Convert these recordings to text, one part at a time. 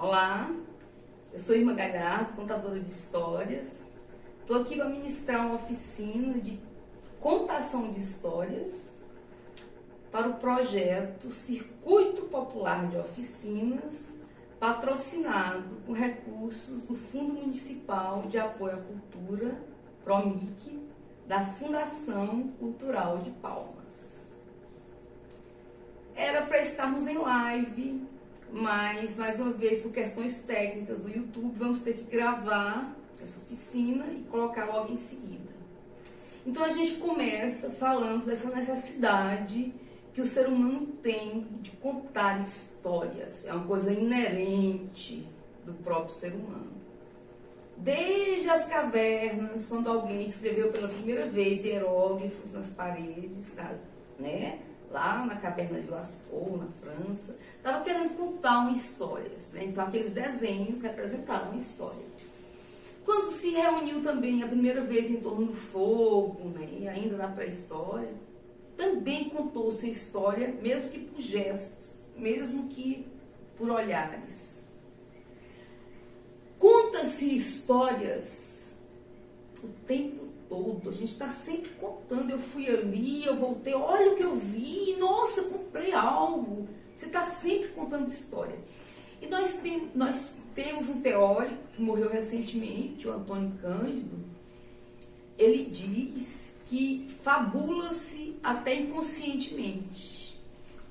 Olá, eu sou Irma Galhardo, contadora de histórias. Estou aqui para ministrar uma oficina de contação de histórias para o projeto Circuito Popular de Oficinas, patrocinado com recursos do Fundo Municipal de Apoio à Cultura, PROMIC, da Fundação Cultural de Palmas. Era para estarmos em live, mas, mais uma vez, por questões técnicas do YouTube, vamos ter que gravar essa oficina e colocar logo em seguida. Então, a gente começa falando dessa necessidade que o ser humano tem de contar histórias. É uma coisa inerente do próprio ser humano. Desde as cavernas, quando alguém escreveu pela primeira vez hieróglifos nas paredes, né? Lá na caverna de Lascaux, na França, estava querendo contar uma história, né? Então aqueles desenhos representavam uma história. Quando se reuniu também a primeira vez em torno do fogo, né? Ainda na pré-história, também contou sua história, mesmo que por gestos, mesmo que por olhares. Conta-se histórias o tempo todo, a gente está sempre contando. Eu fui ali, eu voltei, olha o que eu vi, nossa, comprei algo. Você está sempre contando história. E nós temos um teórico que morreu recentemente, o Antônio Cândido. Ele diz que fabula-se até inconscientemente.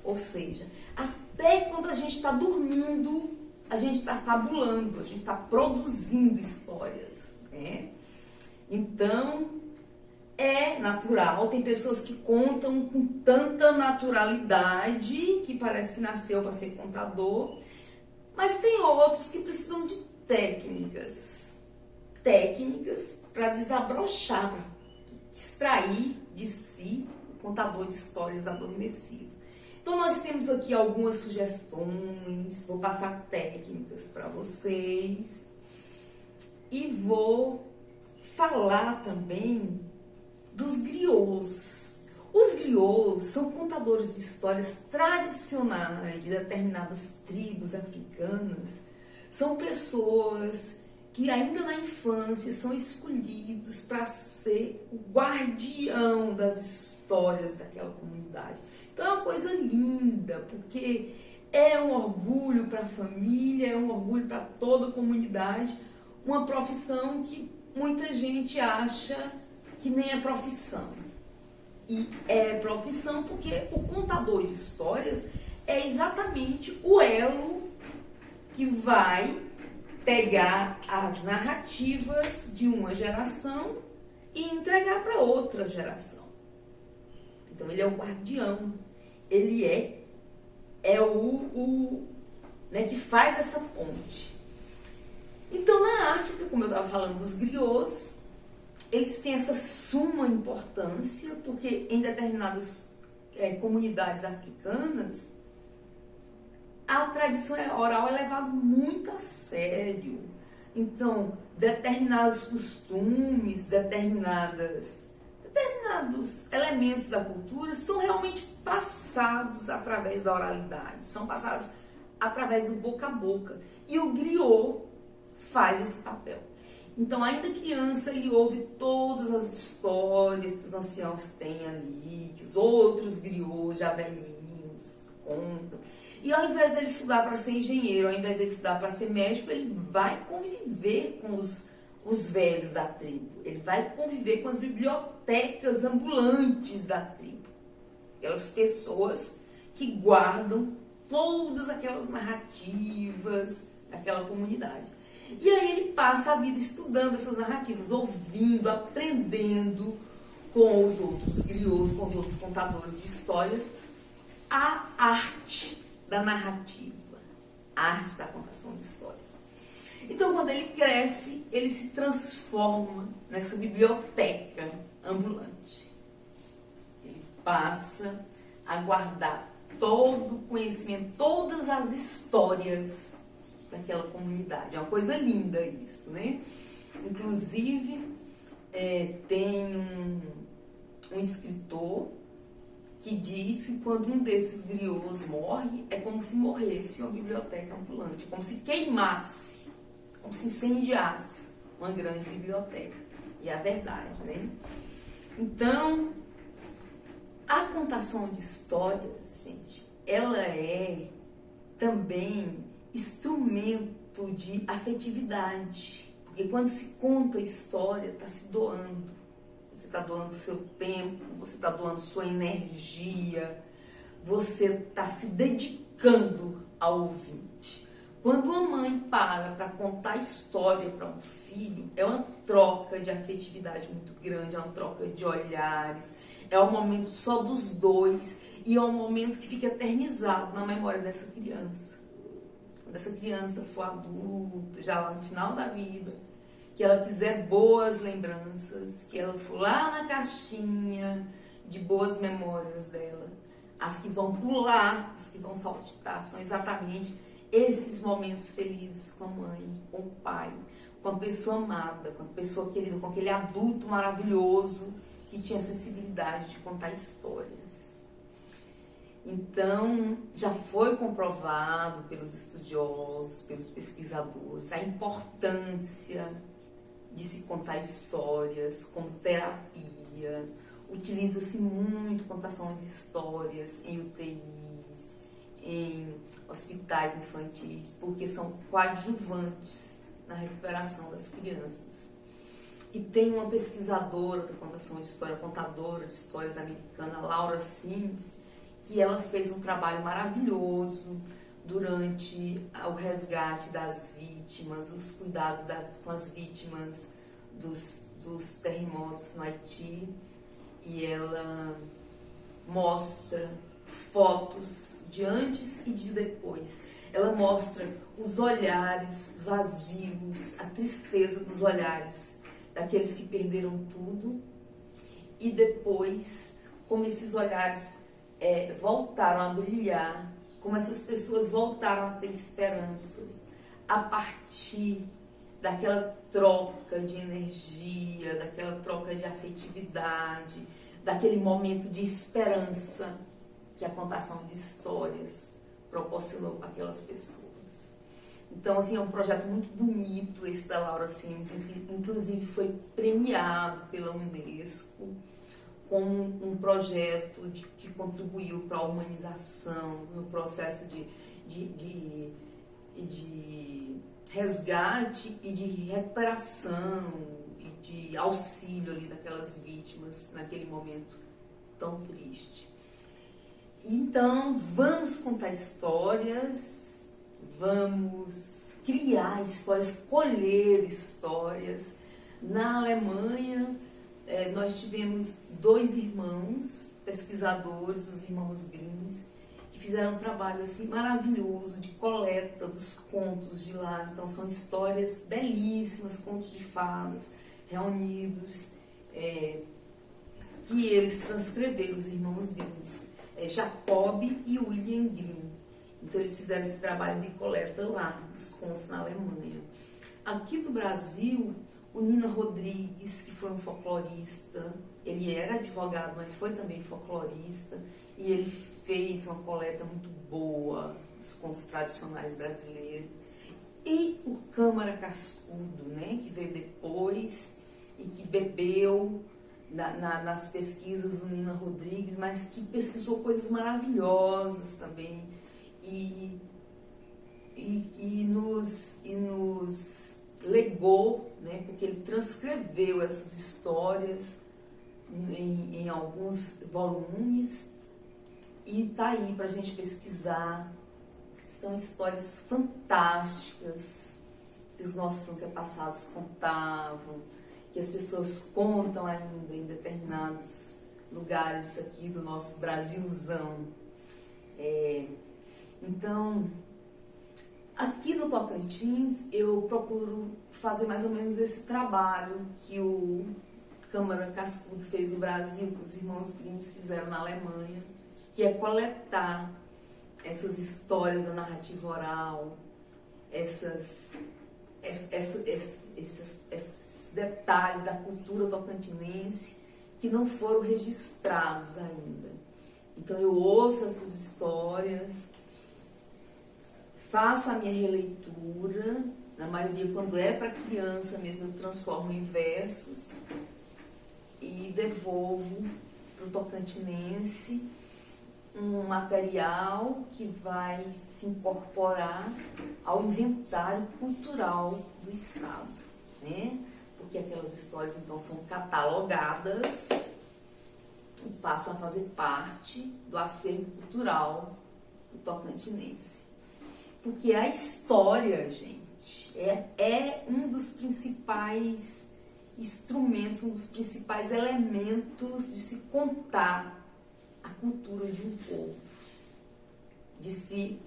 Ou seja, até quando a gente está dormindo, a gente está fabulando, a gente está produzindo histórias, né? Então, é natural, tem pessoas que contam com tanta naturalidade que parece que nasceu para ser contador, mas tem outros que precisam de técnicas para desabrochar, para extrair de si o contador de histórias adormecido. Então, nós temos aqui algumas sugestões, vou passar técnicas para vocês e vou falar também dos griots. Os griots são contadores de histórias tradicionais de determinadas tribos africanas. São pessoas que ainda na infância são escolhidos para ser o guardião das histórias daquela comunidade. Então é uma coisa linda, porque é um orgulho para a família, é um orgulho para toda a comunidade, uma profissão que muita gente acha que nem é profissão. E é profissão porque o contador de histórias é exatamente o elo que vai pegar as narrativas de uma geração e entregar para outra geração. Então ele é o guardião, ele é o né, que faz essa ponte. Então, na África, como eu estava falando dos griots, eles têm essa suma importância, porque em determinadas comunidades africanas, a tradição oral é levada muito a sério. Então, determinados costumes, determinados elementos da cultura são realmente passados através da oralidade, são passados através do boca a boca. E o griot faz esse papel. Então, ainda criança, ele ouve todas as histórias que os anciãos têm ali, que os outros griots já velhinhos contam. E ao invés dele estudar para ser engenheiro, ao invés dele estudar para ser médico, ele vai conviver com os velhos da tribo. Ele vai conviver com as bibliotecas ambulantes da tribo. Aquelas pessoas que guardam todas aquelas narrativas daquela comunidade. E aí ele passa a vida estudando essas narrativas, ouvindo, aprendendo com os outros griots, com os outros contadores de histórias, a arte da narrativa, a arte da contação de histórias. Então, quando ele cresce, ele se transforma nessa biblioteca ambulante. Ele passa a guardar todo o conhecimento, todas as histórias daquela comunidade. É uma coisa linda isso, né? Inclusive, tem um escritor que diz que quando um desses griots morre, é como se morresse uma biblioteca ambulante, como se queimasse, como se incendiasse uma grande biblioteca. E é a verdade, né? Então, a contação de histórias, gente, ela é também instrumento de afetividade. Porque quando se conta história, está se doando. Você está doando o seu tempo, você está doando sua energia, você está se dedicando ao ouvinte. Quando uma mãe para contar história para um filho, é uma troca de afetividade muito grande, é uma troca de olhares, é um momento só dos dois e é um momento que fica eternizado na memória dessa criança. Quando essa criança for adulta, já lá no final da vida, que ela quiser boas lembranças, que ela for lá na caixinha de boas memórias dela, as que vão pular, as que vão saltitar, são exatamente esses momentos felizes com a mãe, com o pai, com a pessoa amada, com a pessoa querida, com aquele adulto maravilhoso que tinha sensibilidade de contar histórias. Então, já foi comprovado pelos estudiosos, pelos pesquisadores, a importância de se contar histórias como terapia. Utiliza-se muito contação de histórias em UTIs, em hospitais infantis, porque são coadjuvantes na recuperação das crianças. E tem uma pesquisadora da contação de história, contadora de histórias americana, Laura Sims, que ela fez um trabalho maravilhoso durante o resgate das vítimas, os cuidados com as vítimas dos terremotos no Haiti, e ela mostra fotos de antes e de depois. Ela mostra os olhares vazios, a tristeza dos olhares daqueles que perderam tudo, e depois como esses olhares voltaram a brilhar, como essas pessoas voltaram a ter esperanças a partir daquela troca de energia, daquela troca de afetividade, daquele momento de esperança que a contação de histórias proporcionou para aquelas pessoas. Então, assim, é um projeto muito bonito esse da Laura Sims, inclusive foi premiado pela Unesco como um projeto que contribuiu para a humanização, no processo de resgate e de recuperação e de auxílio ali daquelas vítimas naquele momento tão triste. Então, vamos contar histórias, vamos criar histórias, colher histórias. Na Alemanha, nós tivemos 2 irmãos pesquisadores, os irmãos Grimm, que fizeram um trabalho assim maravilhoso de coleta dos contos de lá. Então são histórias belíssimas, contos de fadas reunidos, que eles transcreveram, os irmãos Grimm, Jacob e William Grimm. Então eles fizeram esse trabalho de coleta lá, dos contos na Alemanha. Aqui do Brasil, o Nina Rodrigues, que foi um folclorista, ele era advogado, mas foi também folclorista, e ele fez uma coleta muito boa dos contos tradicionais brasileiros. E o Câmara Cascudo, né, que veio depois e que bebeu nas pesquisas do Nina Rodrigues, mas que pesquisou coisas maravilhosas também e nos legou, né, porque ele transcreveu essas histórias em alguns volumes e tá aí para a gente pesquisar. São histórias fantásticas que os nossos antepassados contavam, que as pessoas contam ainda em determinados lugares aqui do nosso Brasilzão. Então, aqui no Tocantins, eu procuro fazer mais ou menos esse trabalho que o Câmara Cascudo fez no Brasil, que os irmãos Grimm fizeram na Alemanha, que é coletar essas histórias da narrativa oral, esses detalhes da cultura tocantinense que não foram registrados ainda. Então eu ouço essas histórias, faço a minha releitura, na maioria quando é para criança mesmo eu transformo em versos e devolvo para o tocantinense um material que vai se incorporar ao inventário cultural do Estado, né? Porque aquelas histórias então são catalogadas e passam a fazer parte do acervo cultural do tocantinense. Porque a história, gente, é um dos principais instrumentos, um dos principais elementos de se contar a cultura de um povo, de se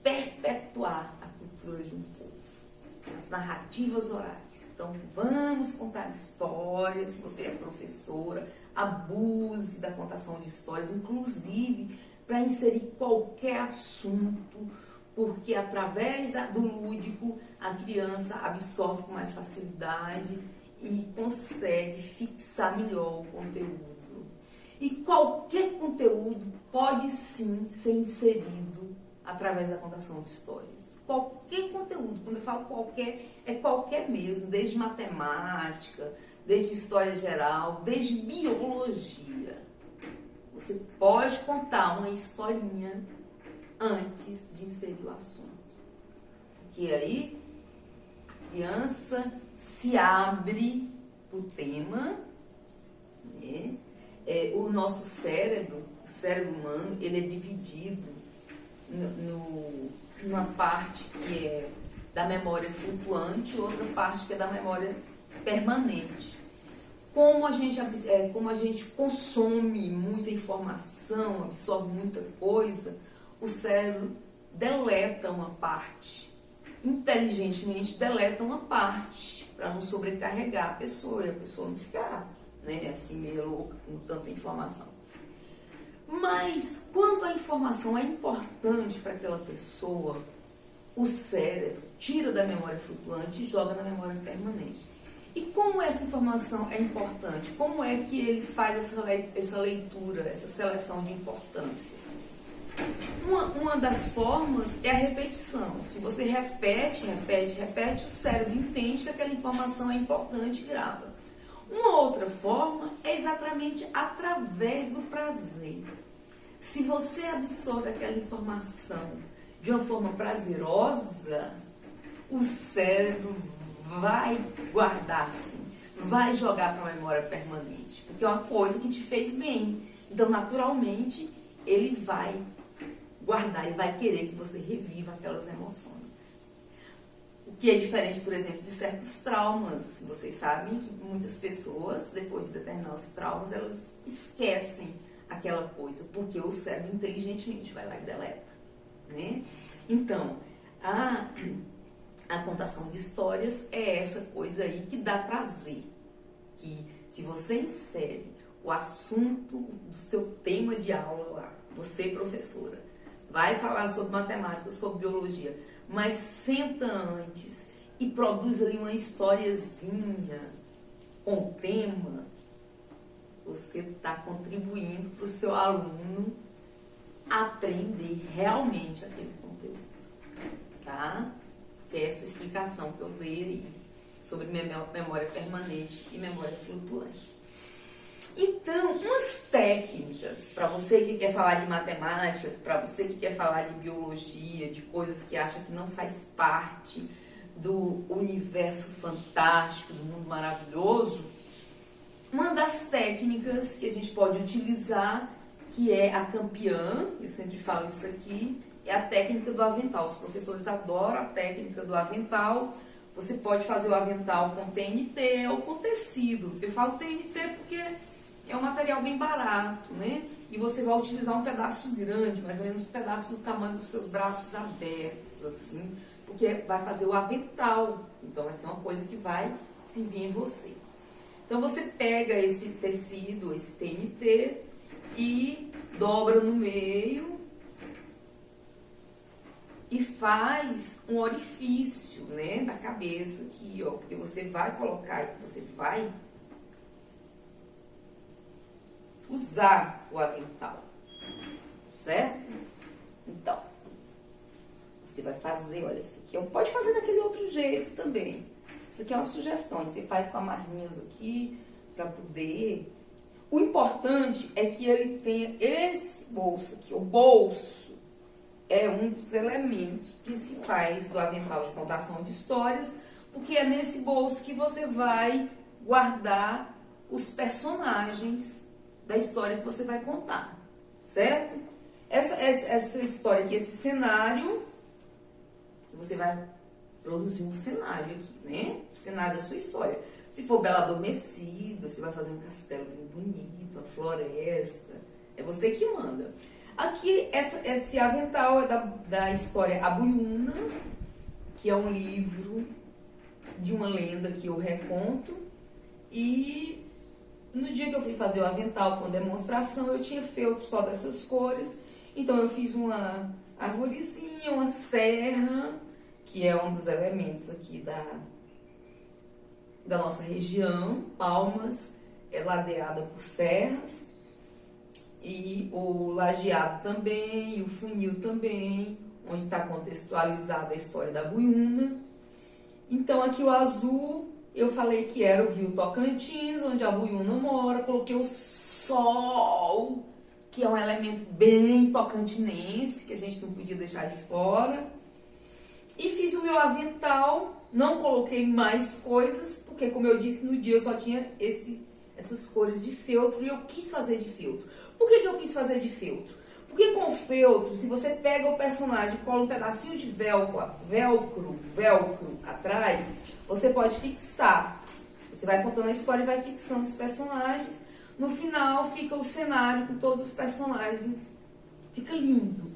perpetuar a cultura de um povo, as narrativas orais. Então, vamos contar histórias. Se você é professora, abuse da contação de histórias, inclusive para inserir qualquer assunto, porque através do lúdico a criança absorve com mais facilidade e consegue fixar melhor o conteúdo. E qualquer conteúdo pode sim ser inserido através da contação de histórias. Qualquer conteúdo, quando eu falo qualquer, é qualquer mesmo, desde matemática, desde história geral, desde biologia. Você pode contar uma historinha antes de inserir o assunto. Porque aí a criança se abre para o tema, né? O nosso cérebro, o cérebro humano, ele é dividido numa parte que é da memória flutuante e outra parte que é da memória permanente. Como a gente consome muita informação, absorve muita coisa, o cérebro deleta uma parte, inteligentemente deleta uma parte, para não sobrecarregar a pessoa e a pessoa não ficar, né, assim meio louca com tanta informação. Mas quando a informação é importante para aquela pessoa, o cérebro tira da memória flutuante e joga na memória permanente. E como essa informação é importante? Como é que ele faz essa leitura, essa seleção de importância? Uma das formas é a repetição. Se você repete, o cérebro entende que aquela informação é importante e grava. Uma outra forma é exatamente através do prazer. Se você absorve aquela informação de uma forma prazerosa, o cérebro vai guardar, sim, vai jogar para a memória permanente, porque é uma coisa que te fez bem. Então, naturalmente, ele vai guardar e vai querer que você reviva aquelas emoções. O que é diferente, por exemplo, de certos traumas. Vocês sabem que muitas pessoas, depois de determinados traumas, elas esquecem aquela coisa, porque o cérebro inteligentemente vai lá e deleta, né? Então, a contação de histórias é essa coisa aí que dá prazer, que se você insere o assunto do seu tema de aula lá, você professora, vai falar sobre matemática, sobre biologia, mas senta antes e produz ali uma historiazinha com tema, você está contribuindo para o seu aluno aprender realmente aquele conteúdo, tá? Que é essa explicação que eu dei sobre memória permanente e memória flutuante. Então, umas técnicas para você que quer falar de matemática, para você que quer falar de biologia, de coisas que acha que não faz parte do universo fantástico, do mundo maravilhoso, uma das técnicas que a gente pode utilizar, que é a campeã, eu sempre falo isso aqui, é a técnica do avental. Os professores adoram a técnica do avental. Você pode fazer o avental com TNT ou com tecido. Eu falo TNT porque é um material bem barato, né? E você vai utilizar um pedaço grande, mais ou menos um pedaço do tamanho dos seus braços abertos, assim, porque vai fazer o avental. Então vai ser uma coisa que vai servir em você. Então você pega esse tecido, esse TNT, e dobra no meio e faz um orifício, né, da cabeça aqui, ó, porque você vai colocar, você vai usar o avental, certo? Então, você vai fazer, olha, esse aqui, pode fazer daquele outro jeito também. Isso aqui é uma sugestão, você faz com amarrinhas aqui, para poder... O importante é que ele tenha esse bolso aqui, o bolso é um dos elementos principais do avental de contação de histórias, porque é nesse bolso que você vai guardar os personagens da história que você vai contar, certo? Essa história aqui, esse cenário, você vai produzir um cenário aqui, né? O cenário da sua história. Se for Bela Adormecida, você vai fazer um castelo bem bonito, uma floresta, é você que manda. Aqui, esse avental é da história A Buiúna, que é um livro de uma lenda que eu reconto. E no dia que eu fui fazer o avental com demonstração, eu tinha feltro só dessas cores. Então eu fiz uma arvorezinha, uma serra, que é um dos elementos aqui da nossa região. Palmas é ladeada por serras. E o lajeado também, e o funil também, onde está contextualizada a história da Buiúna. Então aqui o azul, eu falei que era o rio Tocantins, onde a Buiúna mora. Coloquei o sol, que é um elemento bem tocantinense, que a gente não podia deixar de fora. E fiz o meu avental, não coloquei mais coisas, porque como eu disse, no dia eu só tinha essas cores de feltro, e eu quis fazer de feltro. Por que eu quis fazer de feltro? Porque com o feltro, se você pega o personagem e cola um pedacinho de velcro atrás, você pode fixar. Você vai contando a história e vai fixando os personagens. No final fica o cenário com todos os personagens. Fica lindo.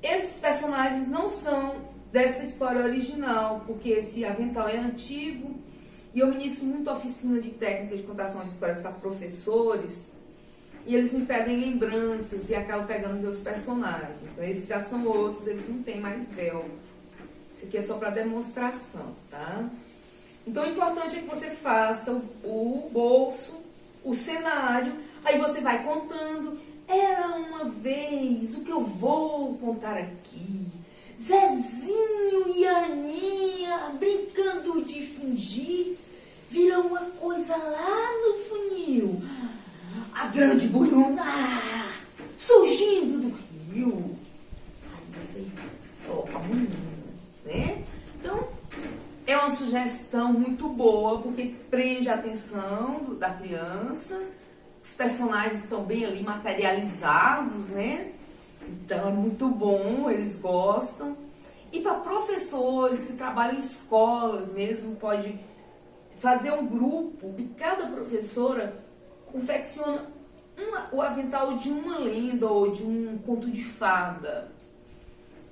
Esses personagens não são dessa história original, porque esse avental é antigo. E eu ministro muito oficina de técnica de contação de histórias para professores, e eles me pedem lembranças e acabam pegando meus personagens. Então esses já são outros, eles não têm mais velcro. Isso aqui é só para demonstração, tá? Então o importante é que você faça o bolso, o cenário, aí você vai contando. Era uma vez, o que eu vou contar aqui, Zezinho e Aninha brincando de fingir, viram uma coisa lá no funil. A grande Buiúna surgindo do rio. Aí você toca a Buiúna, né? Então, é uma sugestão muito boa, porque prende a atenção da criança. Os personagens estão bem ali materializados, né? Então, é muito bom, eles gostam. E para professores que trabalham em escolas mesmo, pode fazer um grupo e cada professora confecciona o avental de uma lenda ou de um conto de fada.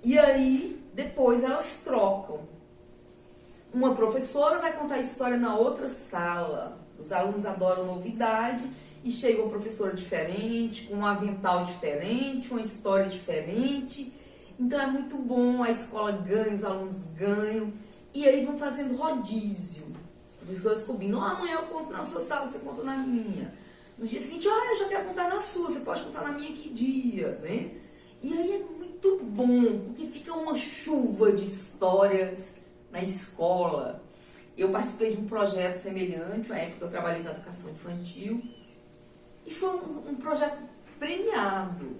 E aí, depois elas trocam. Uma professora vai contar a história na outra sala. Os alunos adoram novidade e chega uma professora diferente, com um avental diferente, uma história diferente. Então é muito bom, a escola ganha, os alunos ganham. E aí vão fazendo rodízio. As professoras combinam, amanhã eu conto na sua sala, você conta na minha. No dia seguinte, eu já quero contar na sua, você pode contar na minha que dia, né? E aí é muito bom, porque fica uma chuva de histórias na escola. Eu participei de um projeto semelhante, na época eu trabalhei na educação infantil, e foi um projeto premiado,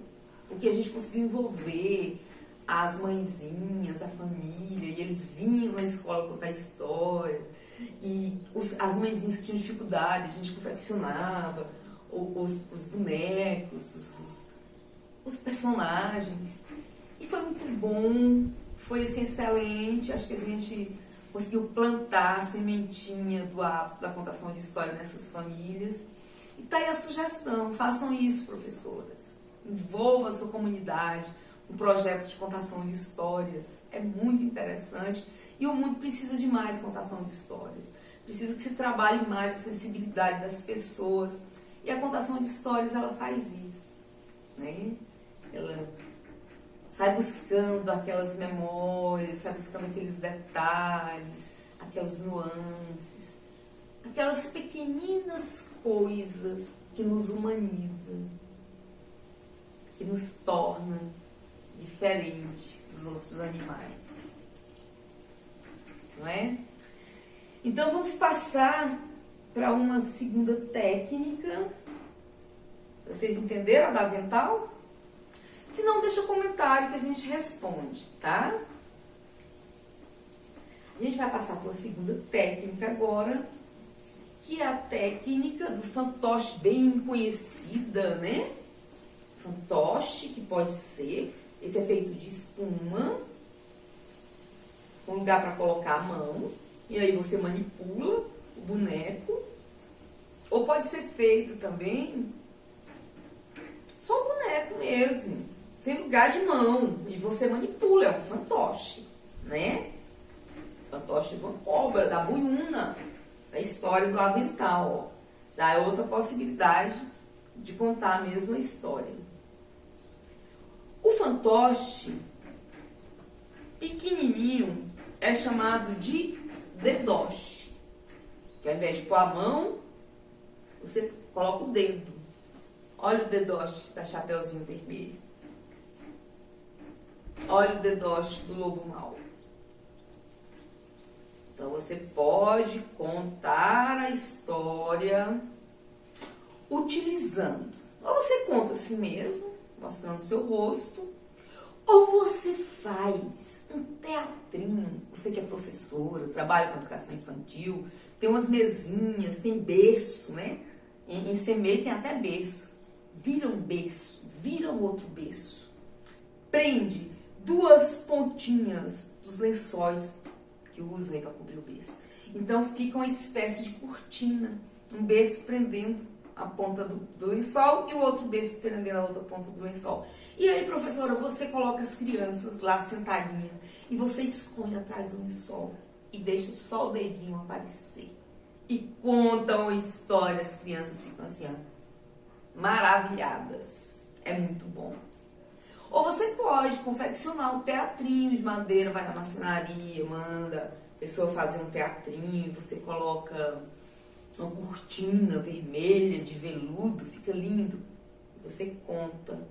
porque a gente conseguiu envolver as mãezinhas, a família, e eles vinham na escola contar história, e as mãezinhas que tinham dificuldade, a gente confeccionava os bonecos, os personagens, e foi muito bom, foi assim, excelente. Acho que a gente conseguiu plantar a sementinha do hábito da contação de história nessas famílias. E tá aí a sugestão, façam isso, professoras, envolva a sua comunidade no projeto de contação de histórias, é muito interessante, e o mundo precisa de mais contação de histórias, precisa que se trabalhe mais a sensibilidade das pessoas, e a contação de histórias, ela faz isso, né? Ela sai buscando aquelas memórias, sai buscando aqueles detalhes, aquelas nuances, aquelas pequeninas coisas que nos humanizam. que nos torna diferente dos outros animais. Não é? Então vamos passar para uma segunda técnica. Vocês entenderam a da avental? Se não, deixa comentário que a gente responde, tá? A gente vai passar para uma segunda técnica agora, que é a técnica do fantoche, bem conhecida, né? Fantoche, que pode ser, esse é feito de espuma, um lugar para colocar a mão, e aí você manipula o boneco, ou pode ser feito também só o boneco mesmo, sem lugar de mão, e você manipula, é um fantoche, né? Fantoche de uma cobra, da Buiúna, da história do avental, ó. Já é outra possibilidade de contar a mesma história. O fantoche pequenininho é chamado de dedoche, que ao invés de pôr a mão, você coloca o dedo. Olha o dedoche da Chapeuzinho Vermelho. Olha o dedoche do Lobo Mau. Então você pode contar a história utilizando. Ou você conta a si mesmo, mostrando o seu rosto, ou você faz um teatrinho. Você que é professora, trabalha com educação infantil, tem umas mesinhas, tem berço, né? Em CMEI tem até berço. Vira um berço, vira um outro berço. Prende duas pontinhas dos lençóis que usam para cobrir o berço. Então fica uma espécie de cortina, um berço prendendo a ponta do lençol e o outro berço prendendo a outra ponta do lençol. E aí, professora, você coloca as crianças lá sentadinhas e você esconde atrás do lençol e deixa só o dedinho aparecer. E contam a história, as crianças ficam assim, ó, maravilhadas. É muito bom. Ou você pode confeccionar um teatrinho de madeira, vai na marcenaria, manda a pessoa fazer um teatrinho, você coloca uma cortina vermelha de veludo, fica lindo. Você conta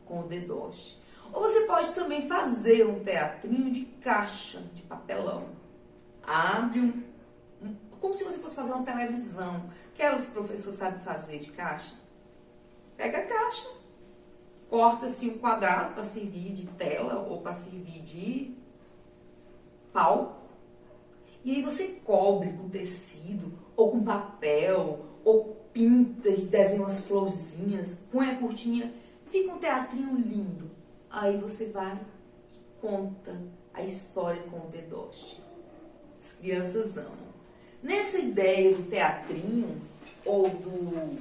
com o dedoche. Ou você pode também fazer um teatrinho de caixa, de papelão. Abre como se você fosse fazer uma televisão. Aquelas que o professor sabe fazer de caixa. Pega a caixa, corta assim um quadrado para servir de tela ou para servir de palco. E aí você cobre com tecido ou com papel, ou pinta e desenha umas florzinhas, põe a cortinha, fica um teatrinho lindo. Aí você vai e conta a história com o dedoche. As crianças amam. Nessa ideia do teatrinho ou do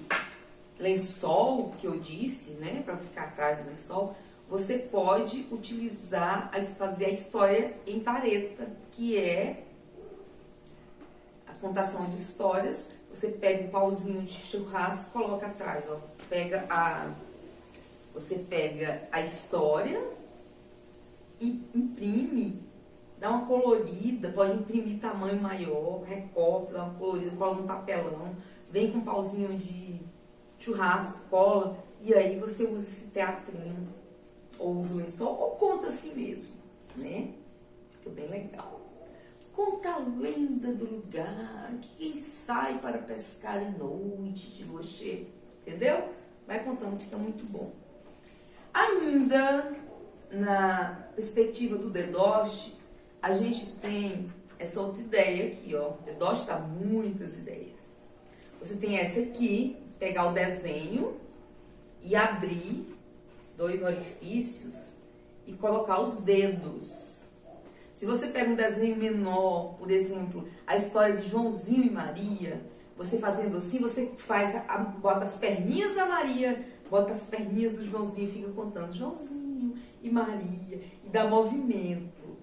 lençol que eu disse, né, para ficar atrás do lençol, você pode utilizar, fazer a história em vareta, que é a contação de histórias. Você pega um pauzinho de churrasco, coloca atrás, ó, você pega a história e imprime, dá uma colorida, pode imprimir tamanho maior, recorta, dá uma colorida, cola no papelão, vem com um pauzinho de churrasco, cola, e aí você usa esse teatrinho, ou usa o lençol, ou conta assim mesmo, né? Fica bem legal. Conta a lenda do lugar, que quem sai para pescar em noite de lua cheia, entendeu? Vai contando, fica muito bom. Ainda na perspectiva do dedoche, a gente tem essa outra ideia aqui, ó. O dedoche dá muitas ideias. Você tem essa aqui, pegar o desenho e abrir 2 orifícios e colocar os dedos. Se você pega um desenho menor, por exemplo, a história de Joãozinho e Maria, você fazendo assim, você bota as perninhas da Maria, bota as perninhas do Joãozinho e fica contando Joãozinho e Maria, e dá movimento.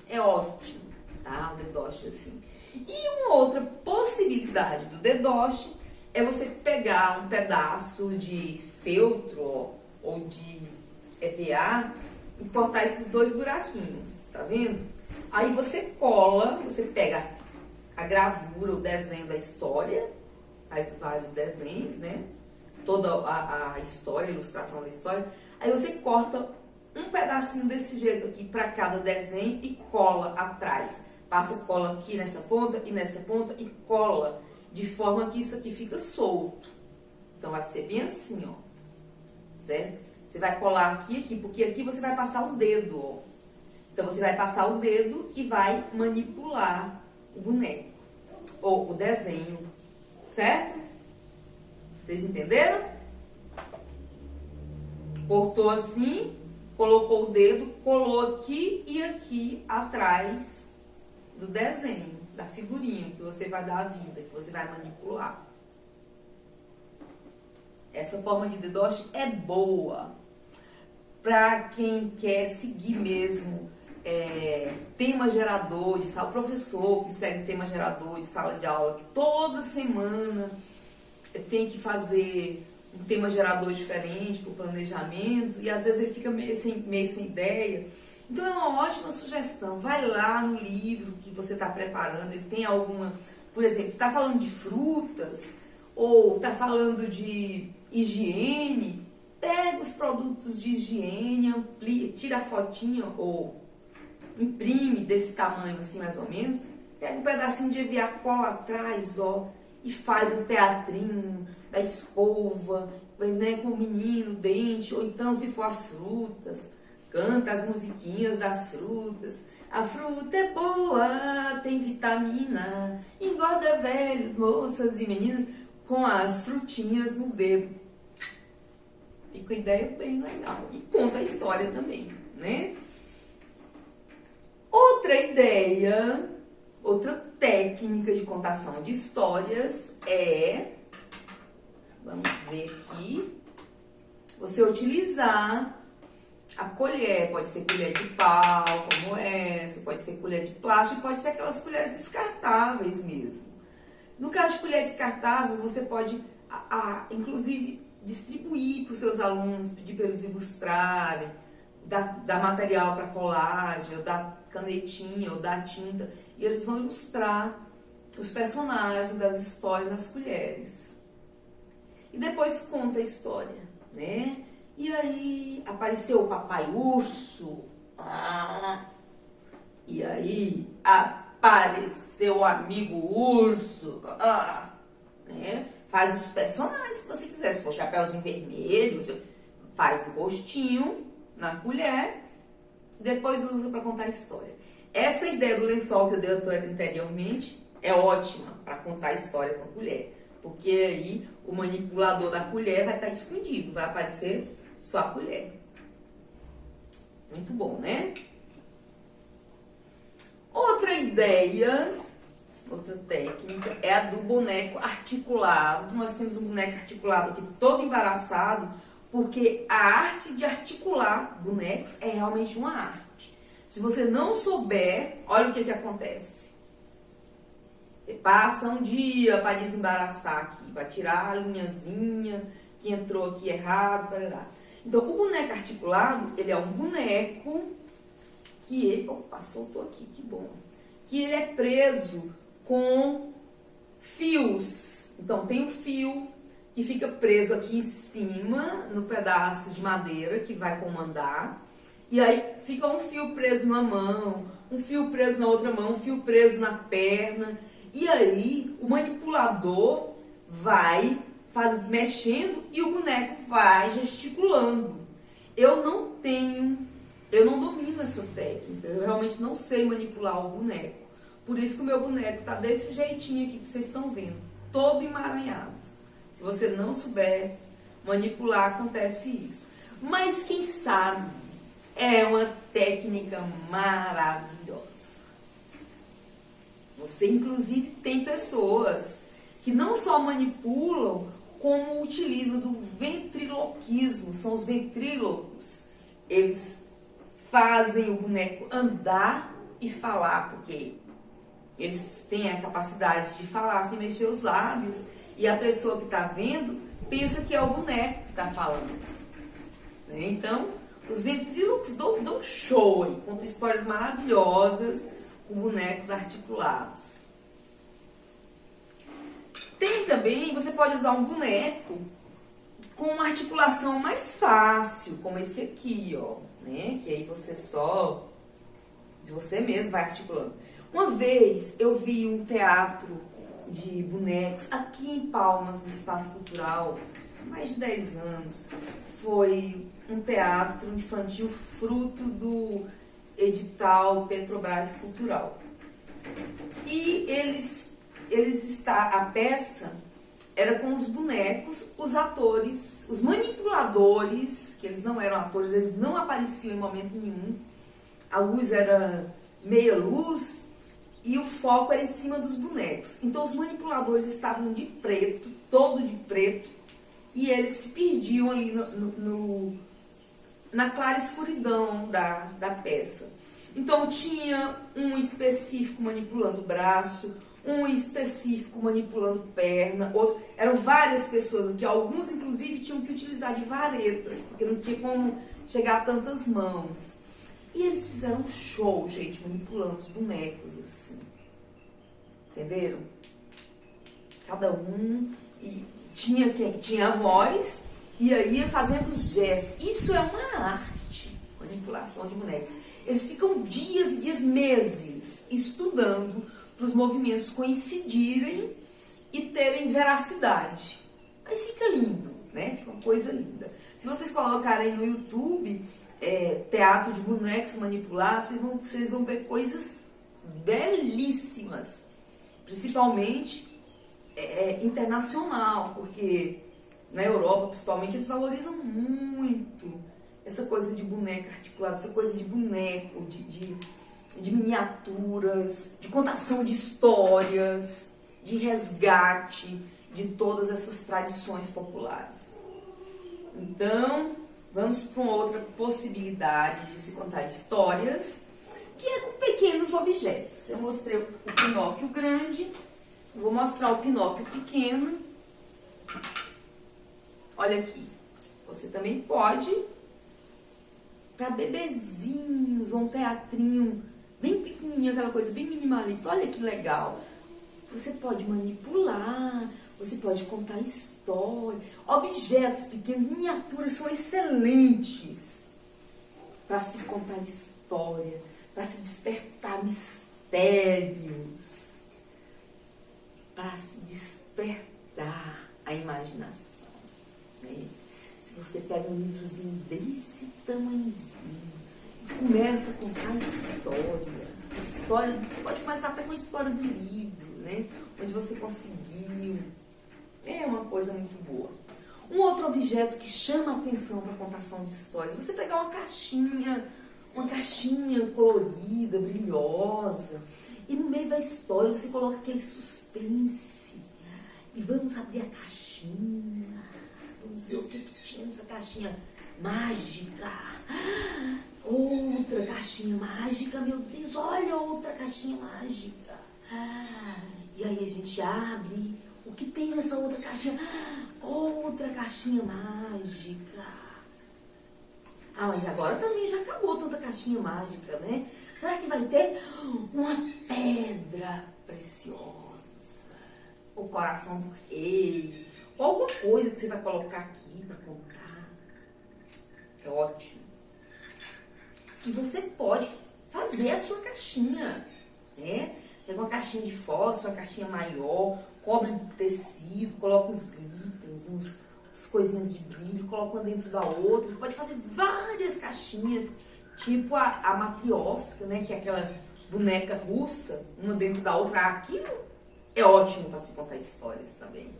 É ótimo, tá? O dedoche assim. E uma outra possibilidade do dedoche é você pegar um pedaço de feltro ou de EVA e cortar esses 2 buraquinhos, tá vendo? Aí você cola, você pega a gravura, o desenho da história, faz vários desenhos, né? Toda a história, a ilustração da história. Aí você corta um pedacinho desse jeito aqui para cada desenho e cola atrás. Passa cola aqui nessa ponta e nessa ponta e cola, de forma que isso aqui fica solto. Então vai ser bem assim, ó. Certo? Você vai colar aqui e aqui, porque aqui você vai passar o dedo, ó. Então você vai passar o dedo e vai manipular o boneco, ou o desenho, certo? Vocês entenderam? Cortou assim, colocou o dedo, colou aqui e aqui atrás do desenho, da figurinha que você vai dar a vida, que você vai manipular. Essa forma de dedoche é boa para quem quer seguir mesmo tema gerador de sala, o professor que segue tema gerador de sala de aula, que toda semana tem que fazer um tema gerador diferente para o planejamento, e às vezes ele fica meio sem ideia. Então é uma ótima sugestão. Vai lá no livro que você está preparando, ele tem alguma, por exemplo, está falando de frutas, ou está falando de higiene, pega os produtos de higiene, amplia, tira a fotinha ou imprime desse tamanho assim mais ou menos, pega um pedacinho de EVA, cola atrás, ó, e faz o teatrinho da escova, né, com o menino, o dente, ou então se for as frutas, canta as musiquinhas das frutas. A fruta é boa, tem vitamina, engorda velhos, moças e meninas, com as frutinhas no dedo. Fica uma ideia bem legal. E conta a história também, né? Outra ideia, outra técnica de contação de histórias é, vamos ver aqui, você utilizar a colher, pode ser colher de pau, como essa, pode ser colher de plástico, pode ser aquelas colheres descartáveis mesmo. No caso de colher descartável, você pode, inclusive, distribuir para os seus alunos, pedir para eles ilustrarem, dar material para colagem, ou dar canetinha, ou dar tinta, e eles vão ilustrar os personagens das histórias das colheres. E depois conta a história, né? E aí apareceu o papai urso, e aí apareceu o amigo urso, né? Faz os personagens que você quiser, se for chapéuzinho vermelho, faz o rostinho na colher, depois usa para contar a história. Essa ideia do lençol que eu dei anteriormente é ótima para contar a história com a colher, porque aí o manipulador da colher vai estar escondido, vai aparecer só a colher. Muito bom, né? Outra ideia, outra técnica é a do boneco articulado. Nós temos um boneco articulado aqui todo embaraçado, porque a arte de articular bonecos é realmente uma arte. Se você não souber, olha o que acontece. Você passa um dia para desembaraçar aqui, para tirar a linhazinha que entrou aqui errado, para. Então, o boneco articulado, ele é um boneco que ele... Opa, soltou aqui, que bom. Que ele é preso com fios. Então, tem um fio que fica preso aqui em cima, no pedaço de madeira que vai comandar. E aí fica um fio preso na mão, um fio preso na outra mão, um fio preso na perna. E aí o manipulador vai mexendo e o boneco vai gesticulando. Eu não domino essa técnica, eu realmente não sei manipular o boneco. Por isso que o meu boneco tá desse jeitinho aqui que vocês estão vendo, todo emaranhado. Se você não souber manipular, acontece isso. Mas quem sabe é uma técnica maravilhosa. Você, inclusive, tem pessoas que não só manipulam, como utilizam do ventriloquismo. São os ventrílocos. Eles fazem o boneco andar e falar, porque eles têm a capacidade de falar sem mexer os lábios, e a pessoa que está vendo pensa que é o boneco que está falando. Então, os ventrílocos dão show aí, contam histórias maravilhosas com bonecos articulados. Tem também, você pode usar um boneco com uma articulação mais fácil, como esse aqui, ó, né? Que aí você só, de você mesmo, vai articulando. Uma vez eu vi um teatro de bonecos aqui em Palmas, no Espaço Cultural, há mais de 10 anos. Foi um teatro infantil fruto do edital Petrobras Cultural. E a peça era com os bonecos, os atores, os manipuladores, que eles não eram atores, eles não apareciam em momento nenhum. A luz era meia luz e o foco era em cima dos bonecos. Então os manipuladores estavam de preto, todo de preto, e eles se perdiam ali na clara escuridão da peça. Então tinha um específico manipulando o braço, um específico manipulando perna, outro. Eram várias pessoas aqui, alguns inclusive tinham que utilizar de varetas, porque não tinha como chegar a tantas mãos. E eles fizeram um show, gente, manipulando os bonecos assim. Entenderam? Cada um tinha a voz e aí ia fazendo os gestos. Isso é uma arte, manipulação de bonecos. Eles ficam dias e dias, meses, estudando para os movimentos coincidirem e terem veracidade. Mas fica lindo, né? Fica uma coisa linda. Se vocês colocarem no YouTube teatro de bonecos manipulados, vocês vão ver coisas belíssimas. Principalmente internacional, porque na Europa, principalmente, eles valorizam muito essa coisa de boneca articulada, essa coisa de boneco, de miniaturas, de contação de histórias, de resgate de todas essas tradições populares. Então, vamos para uma outra possibilidade de se contar histórias, que é com pequenos objetos. Eu mostrei o Pinóquio grande, vou mostrar o Pinóquio pequeno. Olha aqui, você também pode, para bebezinhos, um teatrinho bem pequenininho, aquela coisa bem minimalista. Olha que legal. Você pode manipular, você pode contar história. Objetos pequenos, miniaturas são excelentes para se contar história, para se despertar mistérios, para se despertar a imaginação. Né? Se você pega um livrozinho desse tamanhozinho e começa a contar história, pode começar até com a história do livro, né? Onde você conseguiu. É uma coisa muito boa. Um outro objeto que chama a atenção para a contação de histórias, você pegar uma caixinha colorida, brilhosa, e no meio da história você coloca aquele suspense. E vamos abrir a caixinha. Vamos ver o que tinha nessa caixinha mágica. Outra caixinha mágica, meu Deus, olha outra caixinha mágica. E aí a gente abre. O que tem nessa outra caixinha? Outra caixinha mágica. Mas agora também já acabou tanta caixinha mágica, né? Será que vai ter uma pedra preciosa? O coração do rei? Ou alguma coisa que você vai colocar aqui para comprar? É ótimo. E você pode fazer a sua caixinha, né? Pega uma caixinha de fósforo, uma caixinha maior, cobre de tecido, coloca uns glitters, uns coisinhas de brilho, coloca uma dentro da outra. Você pode fazer várias caixinhas, tipo a matriosca, né? Que é aquela boneca russa, uma dentro da outra. Aquilo é ótimo para se contar histórias também.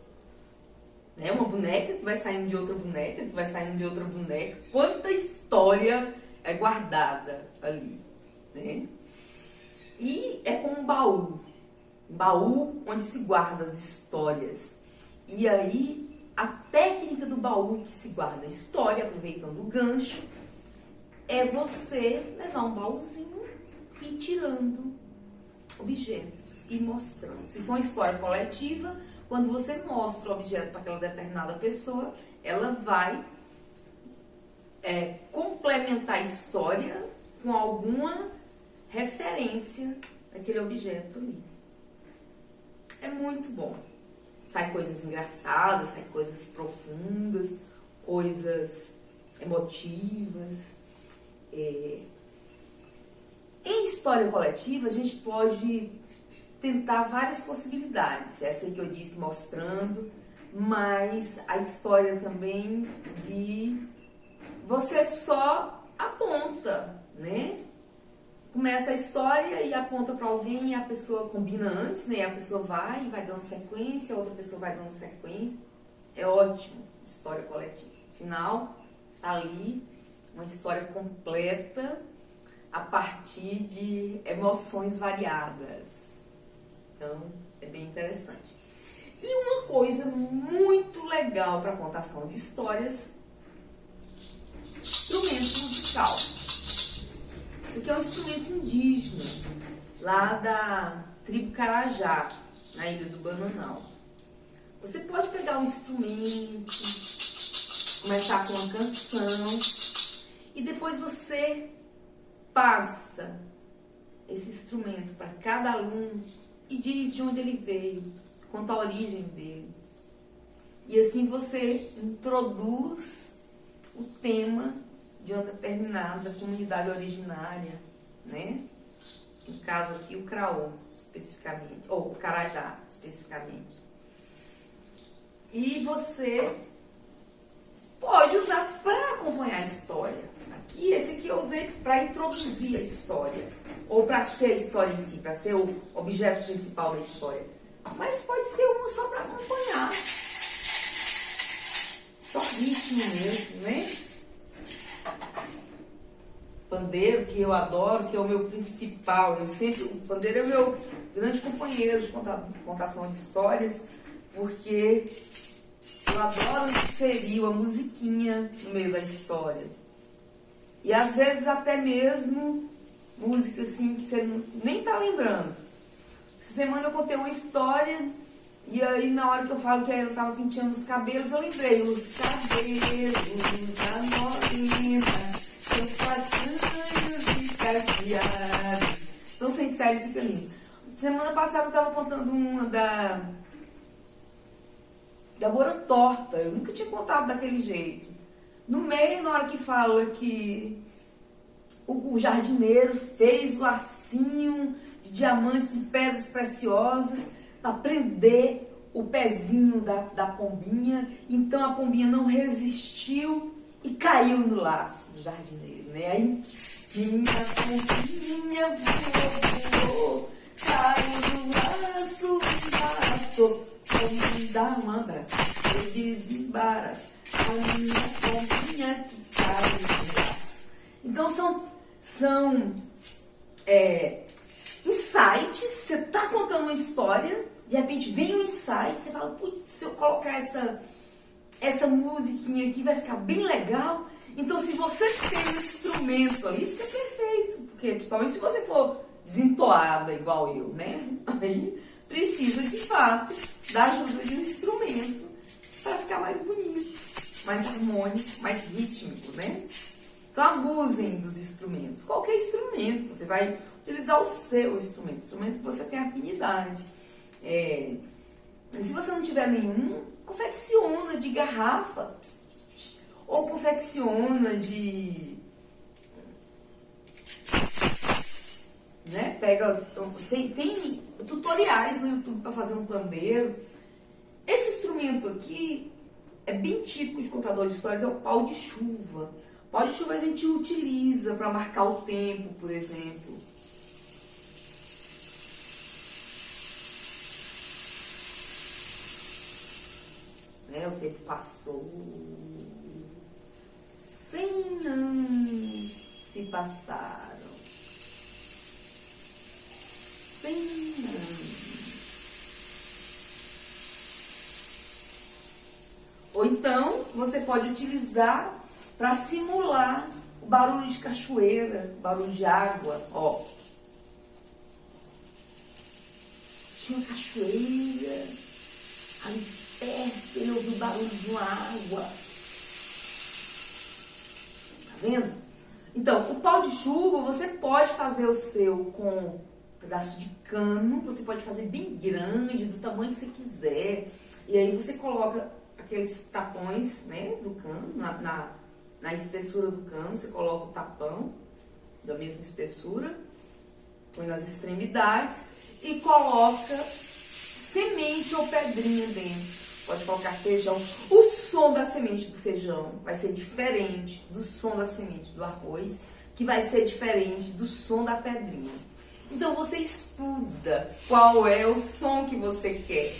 Né? Uma boneca que vai saindo de outra boneca, que vai saindo de outra boneca. Quanta história é guardada ali, né? E é como um baú onde se guarda as histórias. E aí, a técnica do baú que se guarda a história, aproveitando o gancho, é você levar um baúzinho e tirando objetos e mostrando. Se for uma história coletiva, quando você mostra o objeto para aquela determinada pessoa, ela vai complementar a história com alguma referência daquele objeto ali. É muito bom. Sai coisas engraçadas, sai coisas profundas. coisas emotivas. Em história coletiva, a gente pode tentar várias possibilidades. Essa aí que eu disse, mostrando, mas a história também de você só aponta, né? Começa a história e aponta para alguém e a pessoa combina antes, né? E a pessoa vai dando sequência, a outra pessoa vai dando sequência. É ótimo, história coletiva. Afinal, tá ali uma história completa a partir de emoções variadas. Então, é bem interessante. E uma coisa muito legal para a contação de histórias, instrumento musical. Isso aqui é um instrumento indígena, lá da tribo Carajá, na ilha do Bananal. Você pode pegar um instrumento, começar com uma canção, e depois você passa esse instrumento para cada aluno e diz de onde ele veio, conta a origem dele. E assim você introduz o tema de uma determinada comunidade originária, né? No caso aqui, o Craô, especificamente, ou o Carajá, especificamente. E você pode usar para acompanhar a história. Aqui, esse aqui eu usei para introduzir a história, ou para ser a história em si, para ser o objeto principal da história. Mas pode ser uma só para acompanhar. Só ritmo mesmo, né? Pandeiro, que eu adoro, que é o meu principal. O pandeiro é o meu grande companheiro de contação de histórias, porque eu adoro inserir uma musiquinha no meio da história. E às vezes até mesmo música assim que você nem tá lembrando. Essa semana eu contei uma história e aí na hora que eu falo que ela tava penteando os cabelos, eu lembrei os cabelos da morena. Então, sem série, fica lindo. Semana passada eu estava contando uma da Bora Torta. Eu nunca tinha contado daquele jeito. No meio, na hora que fala que o jardineiro fez o lacinho de diamantes e pedras preciosas para prender o pezinho da pombinha. Então a pombinha não resistiu e caiu no laço do jardineiro, né? Aí, minha pombinha voou, caiu no laço, embaraçou. Me dá um abraço, eu desembaraço a minha pombinha que caiu no laço. Então são insights. Você tá contando uma história, de repente vem um insight, você fala, putz, se eu colocar essa musiquinha aqui vai ficar bem legal. Então, se você tem um instrumento ali, fica perfeito. Porque, principalmente se você for desentoada igual eu, né? Aí precisa, de fato, da ajuda de um instrumento para ficar mais bonito, mais harmônico, mais rítmico, né? Então, abusem dos instrumentos. Qualquer instrumento, você vai utilizar o seu instrumento que você tem afinidade. Se você não tiver nenhum, confecciona de garrafa, ou confecciona de... né? Tem tutoriais no YouTube para fazer um pandeiro. Esse instrumento aqui é bem típico de contador de histórias, é o pau de chuva. O pau de chuva a gente utiliza para marcar o tempo, por exemplo. O tempo passou, 100 anos se passaram, 100 anos. Ou então, você pode utilizar para simular o barulho de cachoeira, o barulho de água, ó. Tinha cachoeira, ali perto, ele ouviu o barulho de uma água. Tá vendo? Então, o pau de chuva, você pode fazer o seu com um pedaço de cano, você pode fazer bem grande, do tamanho que você quiser. E aí você coloca aqueles tapões, né, do cano, na espessura do cano, você coloca o tapão da mesma espessura, põe nas extremidades e coloca semente ou pedrinha dentro. Pode colocar feijão. O som da semente do feijão vai ser diferente do som da semente do arroz, que vai ser diferente do som da pedrinha. Então você estuda qual é o som que você quer,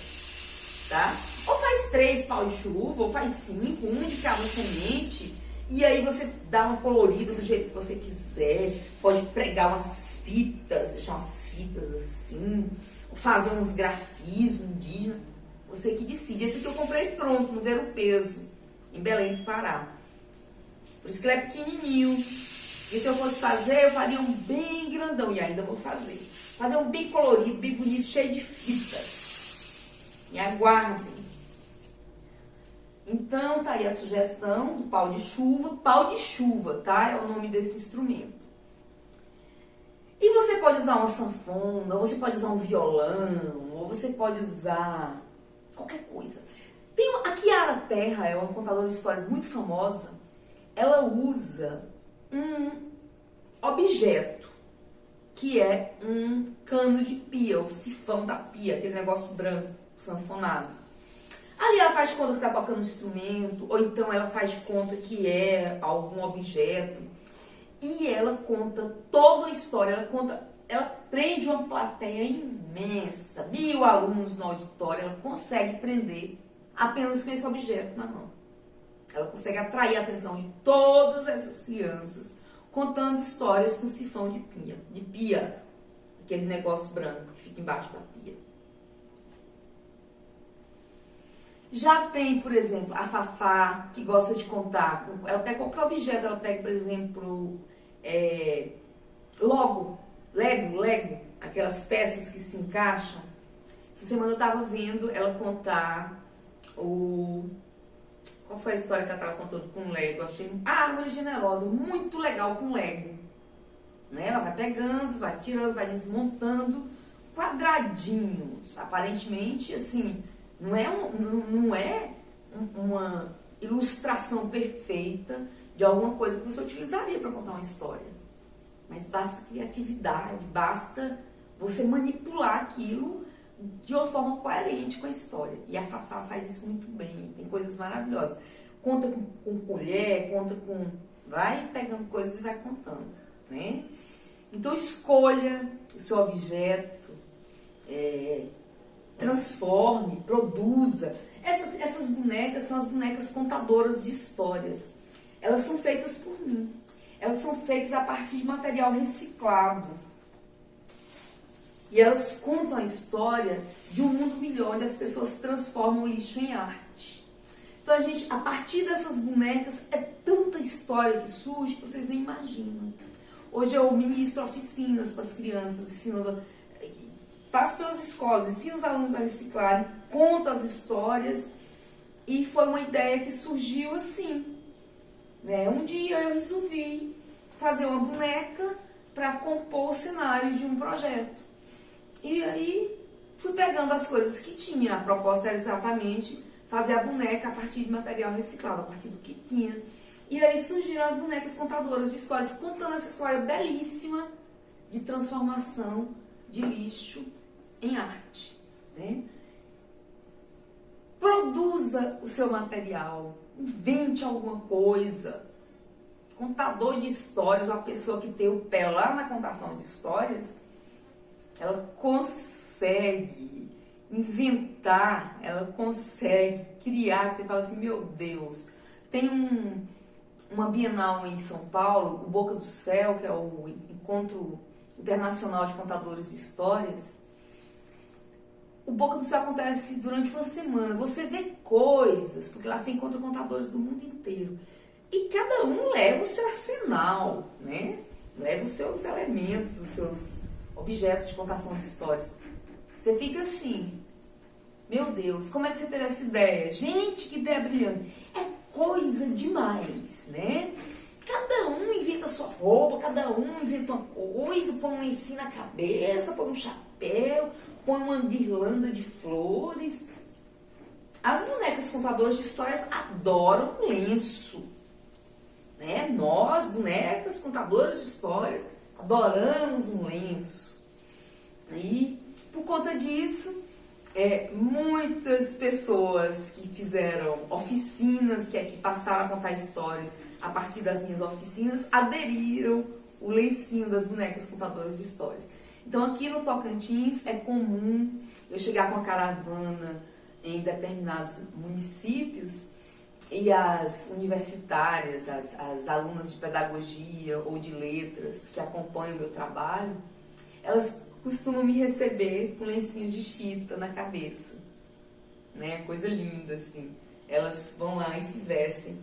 tá? Ou faz 3 pau de chuva, ou faz 5, um de cada semente, e aí você dá uma colorida do jeito que você quiser. Pode pregar umas fitas, deixar umas fitas assim, fazer uns grafismos indígenas. Você que decide. Esse aqui eu comprei pronto, no Ver o Peso, em Belém do Pará. Por isso que ele é pequenininho. E se eu fosse fazer, eu faria um bem grandão. E ainda vou fazer. Fazer um bem colorido, bem bonito, cheio de fitas. Me aguardem. Então, tá aí a sugestão do pau de chuva. Pau de chuva, tá? É o nome desse instrumento. E você pode usar uma sanfona, ou você pode usar um violão, ou você pode usar qualquer coisa. A Kiara Terra é uma contadora de histórias muito famosa. Ela usa um objeto, que é um cano de pia, o sifão da pia, aquele negócio branco, sanfonado. Ali ela faz conta que está tocando um instrumento, ou então ela faz conta que é algum objeto. E ela conta toda a história, ela prende uma plateia imensa, 1000 alunos no auditório, ela consegue prender apenas com esse objeto na mão. Ela consegue atrair a atenção de todas essas crianças, contando histórias com sifão de pia, aquele negócio branco que fica embaixo da pia. Já tem, por exemplo, a Fafá, que gosta de contar. Ela pega qualquer objeto, ela pega, por exemplo, Lego, aquelas peças que se encaixam. Essa semana eu estava vendo ela contar qual foi a história que ela estava contando com Lego? Eu achei Árvore Generosa, muito legal com Lego. Né? Ela vai pegando, vai tirando, vai desmontando quadradinhos. Aparentemente, assim, não é uma ilustração perfeita de alguma coisa que você utilizaria para contar uma história. Mas basta criatividade, basta você manipular aquilo de uma forma coerente com a história. E a Fafá faz isso muito bem, tem coisas maravilhosas. Conta com colher, vai pegando coisas e vai contando, né? Então escolha o seu objeto, transforme, produza. Essas bonecas são as bonecas contadoras de histórias. Elas são feitas por mim. Elas são feitas a partir de material reciclado. E elas contam a história de um mundo melhor, onde as pessoas transformam o lixo em arte. Então, a partir dessas bonecas, é tanta história que surge que vocês nem imaginam. Hoje eu ministro oficinas para as crianças, passo pelas escolas, ensino os alunos a reciclarem, conto as histórias. E foi uma ideia que surgiu assim. Um dia eu resolvi fazer uma boneca para compor o cenário de um projeto. E aí fui pegando as coisas que tinha. A proposta era exatamente fazer a boneca a partir de material reciclado, a partir do que tinha. E aí surgiram as bonecas contadoras de histórias, contando essa história belíssima de transformação de lixo em arte. Né? Produza o seu material, invente alguma coisa. Contador de histórias, uma pessoa que tem o pé lá na contação de histórias, ela consegue inventar, ela consegue criar, que você fala assim, meu Deus. Tem uma Bienal em São Paulo, o Boca do Céu, que é o Encontro Internacional de Contadores de Histórias. O Boca do Céu acontece durante uma semana. Você vê coisas, porque lá você encontra contadores do mundo inteiro. E cada um leva o seu arsenal, né? Leva os seus elementos, os seus objetos de contação de histórias. Você fica assim, meu Deus, como é que você teve essa ideia? Gente, que ideia brilhante. É coisa demais, né? Cada um inventa a sua roupa, cada um inventa uma coisa, põe um lencinho na cabeça, põe um chapéu, põe uma guirlanda de flores. As bonecas contadoras de histórias adoram lenço, né? Nós, bonecas contadoras de histórias, adoramos um lenço. E por conta disso, muitas pessoas que fizeram oficinas, que passaram a contar histórias a partir das minhas oficinas, aderiram o lencinho das bonecas contadoras de histórias. Então aqui no Tocantins é comum eu chegar com a caravana em determinados municípios e as universitárias, as alunas de pedagogia ou de letras que acompanham o meu trabalho, elas costumam me receber com lencinho de chita na cabeça, né? Coisa linda, assim. Elas vão lá e se vestem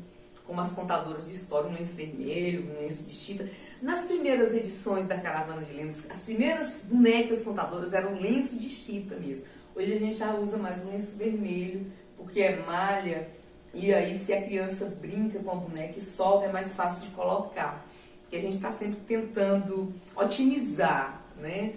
como as contadoras de história, um lenço vermelho, um lenço de chita. Nas primeiras edições da Caravana de Lenços, as primeiras bonecas contadoras eram lenço de chita mesmo. Hoje a gente já usa mais um lenço vermelho, porque é malha, e aí se a criança brinca com a boneca e solta, é mais fácil de colocar. Porque a gente está sempre tentando otimizar, né,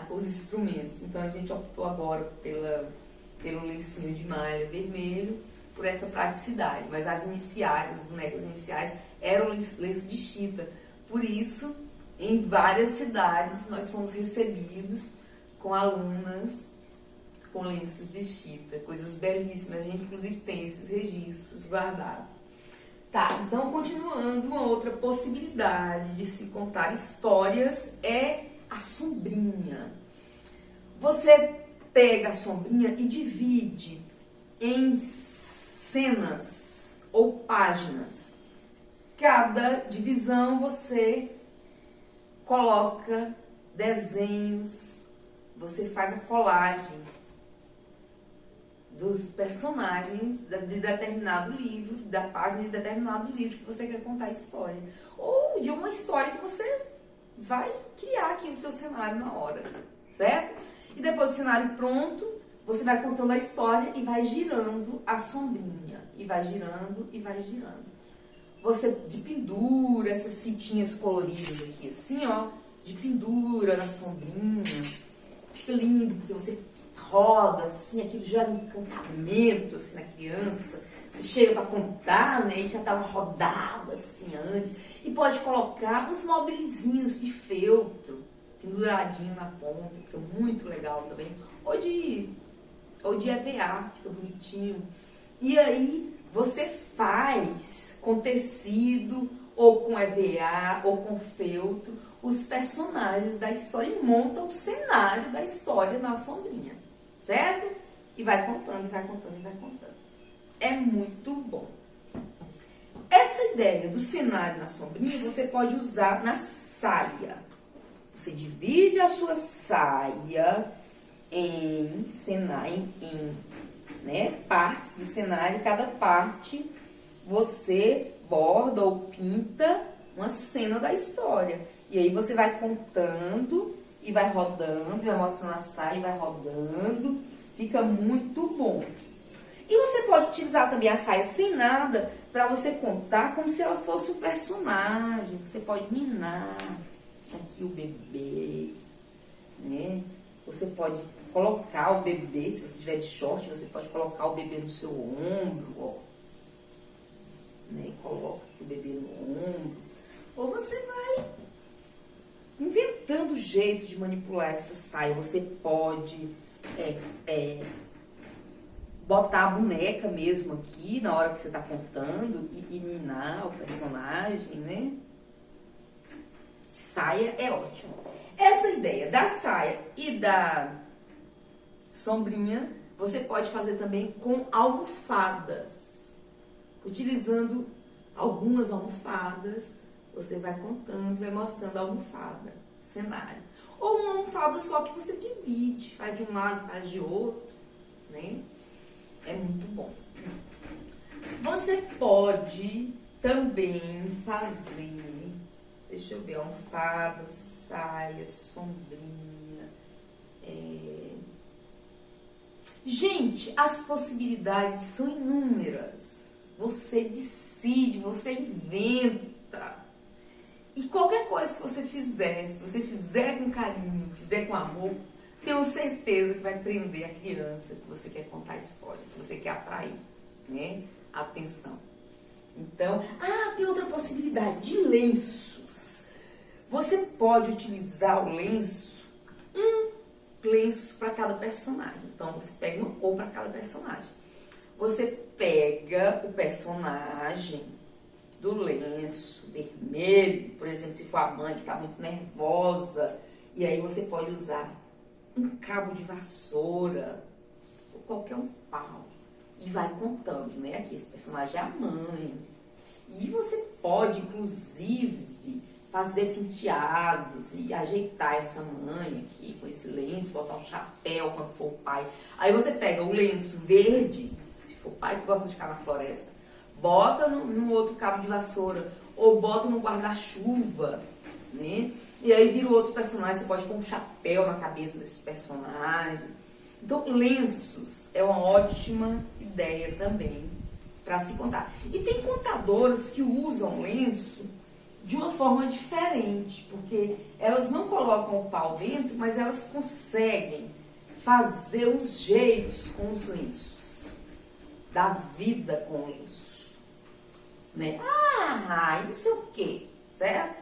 os instrumentos. Então a gente optou agora pelo lencinho de malha vermelho, por essa praticidade. Mas as iniciais, as bonecas iniciais, eram lenço de chita. Por isso, em várias cidades, nós fomos recebidos com alunas com lenços de chita, coisas belíssimas. A gente, inclusive, tem esses registros guardados. Tá, então, continuando, uma outra possibilidade de se contar histórias é a sombrinha. Você pega a sombrinha e divide em cenas ou páginas. Cada divisão você coloca desenhos, você faz a colagem dos personagens de determinado livro, da página de determinado livro que você quer contar a história. Ou de uma história que você vai criar aqui no seu cenário na hora, certo? E depois do cenário pronto, você vai contando a história e vai girando a sombrinha. E vai girando e vai girando. Você de pendura essas fitinhas coloridas aqui, assim, ó, de pendura na sombrinha. Fica lindo, porque você roda, assim, aquilo gera um encantamento, assim, na criança. Você chega para contar, né, e já tá uma rodada, assim, antes. E pode colocar uns mobilizinhos de feltro, penduradinho na ponta, fica muito legal também. Ou de EVA, fica bonitinho. E aí, você faz com tecido, ou com EVA, ou com feltro, os personagens da história e monta o cenário da história na sombrinha. Certo? E vai contando, e vai contando, e vai contando. É muito bom. Essa ideia do cenário na sombrinha você pode usar na saia. Você divide a sua saia em partes do cenário. E cada parte você borda ou pinta uma cena da história. E aí você vai contando e vai rodando, vai mostrando a saia e vai rodando. Fica muito bom. E você pode utilizar também a saia sem nada para você contar como se ela fosse um personagem. Você pode minar aqui o bebê, né? Você pode colocar o bebê, se você tiver de short, você pode colocar o bebê no seu ombro, ó. Né? Coloca aqui o bebê no ombro. Ou você vai inventando jeito de manipular essa saia. Você pode botar a boneca mesmo aqui na hora que você está contando e minar o personagem, né? Saia é ótimo. Essa ideia da saia e da sombrinha você pode fazer também com almofadas. Utilizando algumas almofadas, você vai contando, vai mostrando a almofada, cenário. Ou uma almofada só que você divide, faz de um lado, faz de outro, né? É muito bom. Você pode também fazer, deixa eu ver, almofada, saia, sombrinha. Gente, as possibilidades são inúmeras. Você decide, você inventa. E qualquer coisa que você fizer, se você fizer com carinho, fizer com amor, tenho certeza que vai prender a criança que você quer contar a história, que você quer atrair, né, a atenção. Então, tem outra possibilidade de lenços. Você pode utilizar o lenço, um lenço para cada personagem. Então, você pega uma cor para cada personagem. Você pega o personagem do lenço vermelho, por exemplo, se for a mãe que está muito nervosa, e aí você pode usar um cabo de vassoura, ou qualquer um pau, e vai contando, né, que esse personagem é a mãe. E você pode, inclusive, fazer penteados e ajeitar essa mãe aqui com esse lenço, botar um chapéu quando for o pai. Aí você pega o lenço verde, se for o pai que gosta de ficar na floresta, bota no outro cabo de vassoura, ou bota no guarda-chuva, né? E aí vira o outro personagem, você pode pôr um chapéu na cabeça desse personagem. Então, lenços é uma ótima ideia também para se contar. E tem contadoras que usam lenço de uma forma diferente, porque elas não colocam o pau dentro, mas elas conseguem fazer os jeitos com os lenços, dar vida com o lenço, né? Isso é o quê? Certo?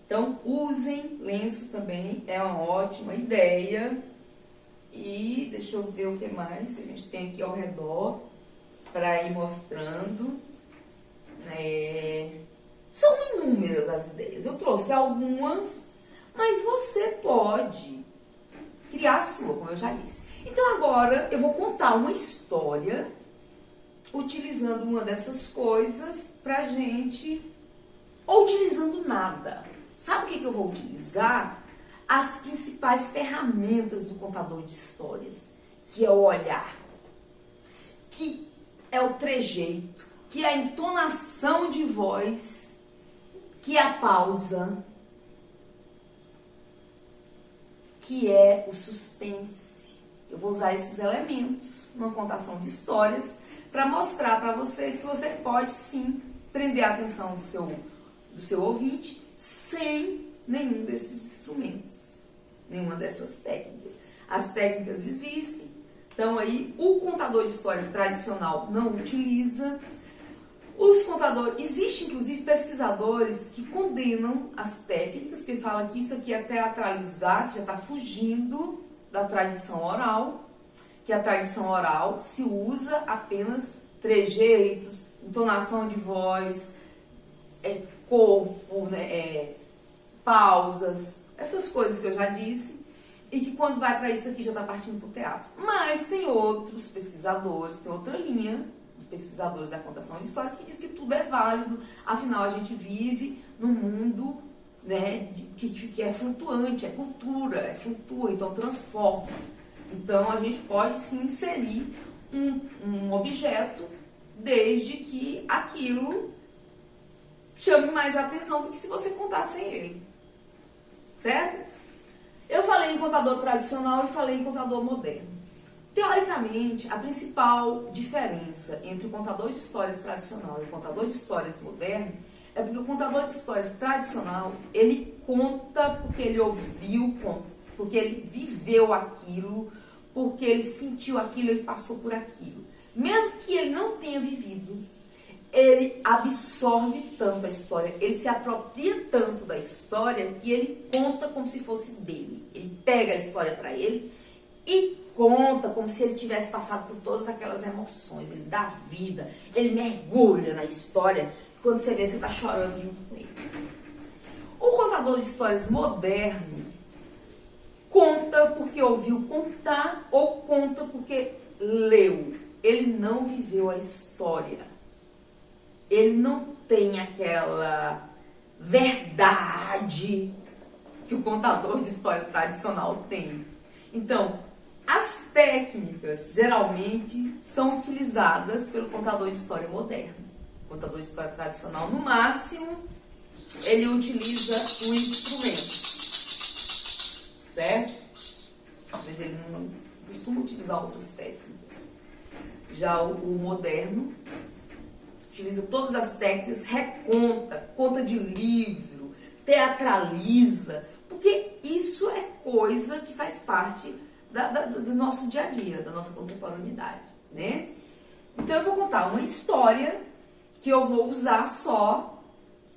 Então, usem lenço também, é uma ótima ideia. E deixa eu ver o que mais que a gente tem aqui ao redor para ir mostrando. São inúmeras as ideias. Eu trouxe algumas, mas você pode criar a sua, como eu já disse. Então agora eu vou contar uma história utilizando uma dessas coisas pra gente, ou utilizando nada. Sabe o que eu vou utilizar? As principais ferramentas do contador de histórias, que é o olhar, que é o trejeito, que é a entonação de voz, que é a pausa, que é o suspense. Eu vou usar esses elementos numa contação de histórias para mostrar para vocês que você pode sim prender a atenção do seu ouvinte sem nenhum desses instrumentos, nenhuma dessas técnicas. As técnicas existem, então aí o contador de história tradicional não utiliza. Existem inclusive pesquisadores que condenam as técnicas, que falam que isso aqui é teatralizar, que já está fugindo da tradição oral, que a tradição oral se usa apenas trejeitos, entonação de voz, corpo, né, pausas, essas coisas que eu já disse, e que quando vai para isso aqui já está partindo para o teatro. Mas tem outros pesquisadores, tem outra linha de pesquisadores da contação de histórias que diz que tudo é válido, afinal a gente vive num mundo, né, que é flutuante, é cultura, flutua, então transforma. Então a gente pode sim inserir um objeto desde que aquilo chame mais atenção do que se você contar sem ele, certo? Eu falei em contador tradicional e falei em contador moderno. Teoricamente, a principal diferença entre o contador de histórias tradicional e o contador de histórias moderno é porque o contador de histórias tradicional, ele conta porque ele ouviu, porque ele viveu aquilo, porque ele sentiu aquilo, ele passou por aquilo. Mesmo que ele não tenha vivido, ele absorve tanto a história, ele se apropria tanto da história que ele conta como se fosse dele. Ele pega a história para ele e conta como se ele tivesse passado por todas aquelas emoções. Ele dá vida, ele mergulha na história. Quando você vê, você está chorando junto com ele. O contador de histórias moderno conta porque ouviu contar ou conta porque leu. Ele não viveu a história. Ele não tem aquela verdade que o contador de história tradicional tem. Então, as técnicas geralmente são utilizadas pelo contador de história moderno. O contador de história tradicional, no máximo, ele utiliza um instrumento, certo? Mas ele não costuma utilizar outras técnicas. Já o moderno utiliza todas as técnicas, reconta, conta de livro, teatraliza, porque porque isso é coisa que faz parte do nosso dia a dia, da nossa contemporaneidade, né? Então eu vou contar uma história que eu vou usar só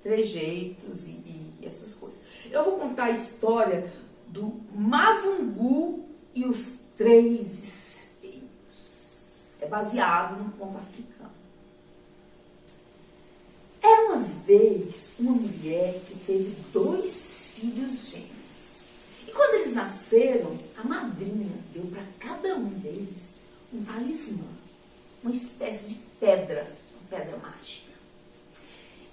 trejeitos e essas coisas. Eu vou contar a história do Mavungu e os Três Espelhos. É baseado num conto africano. Era uma vez uma mulher que teve 2 filhos gêmeos. E quando eles nasceram, a madrinha deu para cada um deles um talismã, uma espécie de pedra, uma pedra mágica.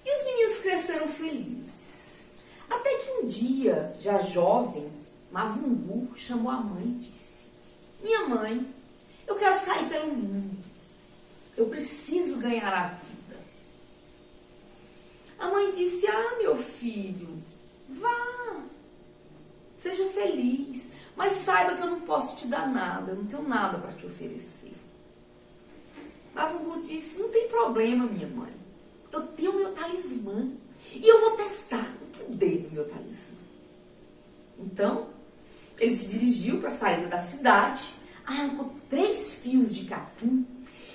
E os meninos cresceram felizes. Até que um dia, já jovem, Mavungu chamou a mãe e disse: minha mãe, eu quero sair pelo mundo. Eu preciso ganhar a vida. A mãe disse: ah, meu filho, vá, seja feliz, mas saiba que eu não posso te dar nada, eu não tenho nada para te oferecer. Mavungu disse: não tem problema, minha mãe, eu tenho meu talismã e eu vou testar o poder do meu talismã. Então, ele se dirigiu para a saída da cidade, arrancou 3 fios de capim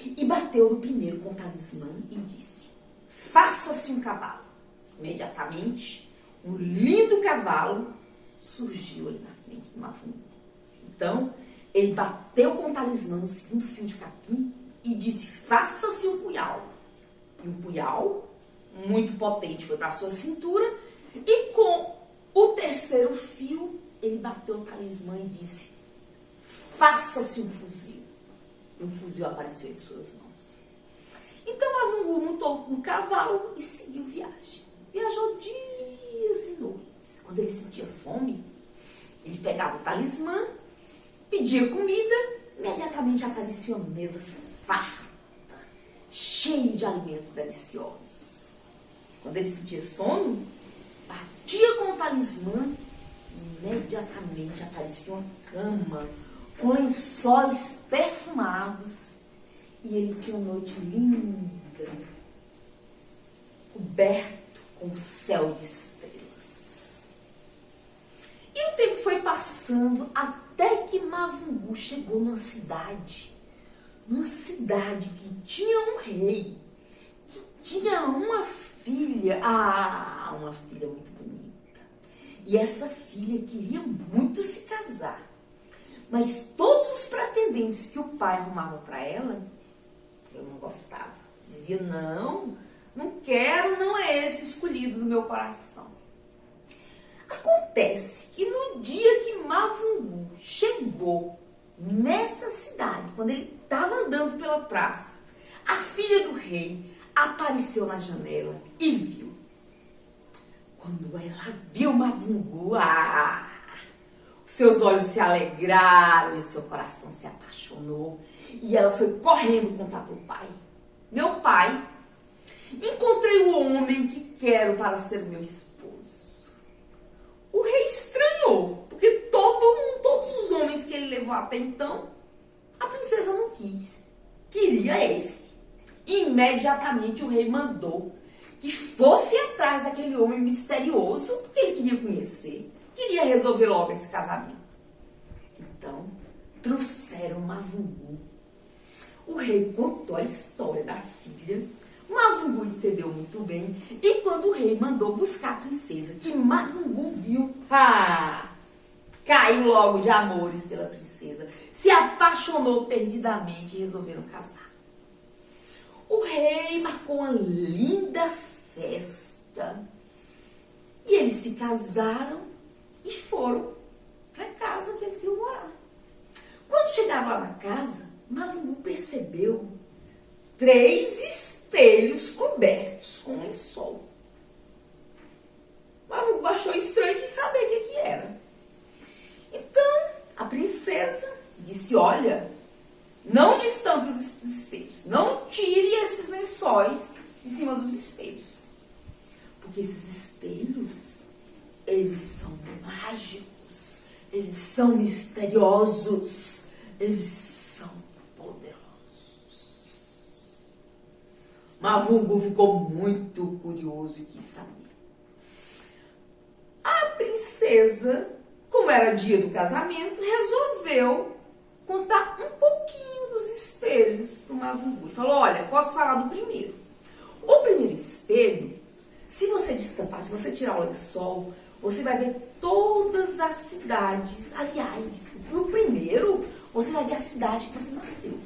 e bateu no primeiro com o talismã e disse: faça-se um cavalo. Imediatamente, um lindo cavalo surgiu ali na frente do Mavungu. Então, ele bateu com o talismã no segundo fio de capim e disse: faça-se um punhal. E um punhal, muito potente, foi para a sua cintura. E com o terceiro fio, ele bateu o talismã e disse: faça-se um fuzil. E um fuzil apareceu em suas mãos. Então Mavungu montou no cavalo e seguiu viagem. Viajou dias e noites. Quando ele sentia fome, ele pegava o talismã, pedia comida, imediatamente aparecia uma mesa farta, cheia de alimentos deliciosos. Quando ele sentia sono, batia com o talismã, imediatamente aparecia uma cama com lençóis perfumados e ele tinha uma noite linda, coberto com o céu de estrelas. E o tempo foi passando até que Mavungu chegou numa cidade que tinha um rei, que tinha uma filha, uma filha muito bonita. E essa filha queria muito se casar. Mas todos os pretendentes que o pai arrumava para ela, eu não gostava. Dizia: não quero, não é esse o escolhido do meu coração. Acontece que no dia que Mavungu chegou nessa cidade, quando ele estava andando pela praça, a filha do rei apareceu na janela e viu. Quando ela viu Mavungu, seus olhos se alegraram e seu coração se apaixonou. E ela foi correndo contar para o pai: meu pai, encontrei o homem que quero para ser meu esposo. O rei estranhou, porque todos os homens que ele levou até então, a princesa não quis. Queria esse. Imediatamente o rei mandou que fosse atrás daquele homem misterioso, porque ele queria conhecer, queria resolver logo esse casamento. Então, trouxeram Mavungu. O rei contou a história da filha. Mavungu entendeu muito bem. E quando o rei mandou buscar a princesa, que Mavungu viu, caiu logo de amores pela princesa. Se apaixonou perdidamente e resolveram casar. O rei marcou uma linda festa. E eles se casaram e foram para a casa que eles iam morar. Quando chegaram lá na casa, Mavungu percebeu 3 espelhos cobertos com lençol. Mavungu achou estranho e quis saber o que era. Então, a princesa disse: olha, não destampe os espelhos, não tire esses lençóis de cima dos espelhos. Porque esses espelhos, eles são mágicos, eles são misteriosos, eles são poderosos. Mavungu ficou muito curioso e quis saber. A princesa princesa, como era dia do casamento, resolveu contar um pouquinho dos espelhos para o Mavungu. E falou, olha, posso falar do primeiro. O primeiro espelho, se você destampar, se você tirar o lençol, você vai ver todas as cidades. Aliás, no primeiro, você vai ver a cidade que você nasceu.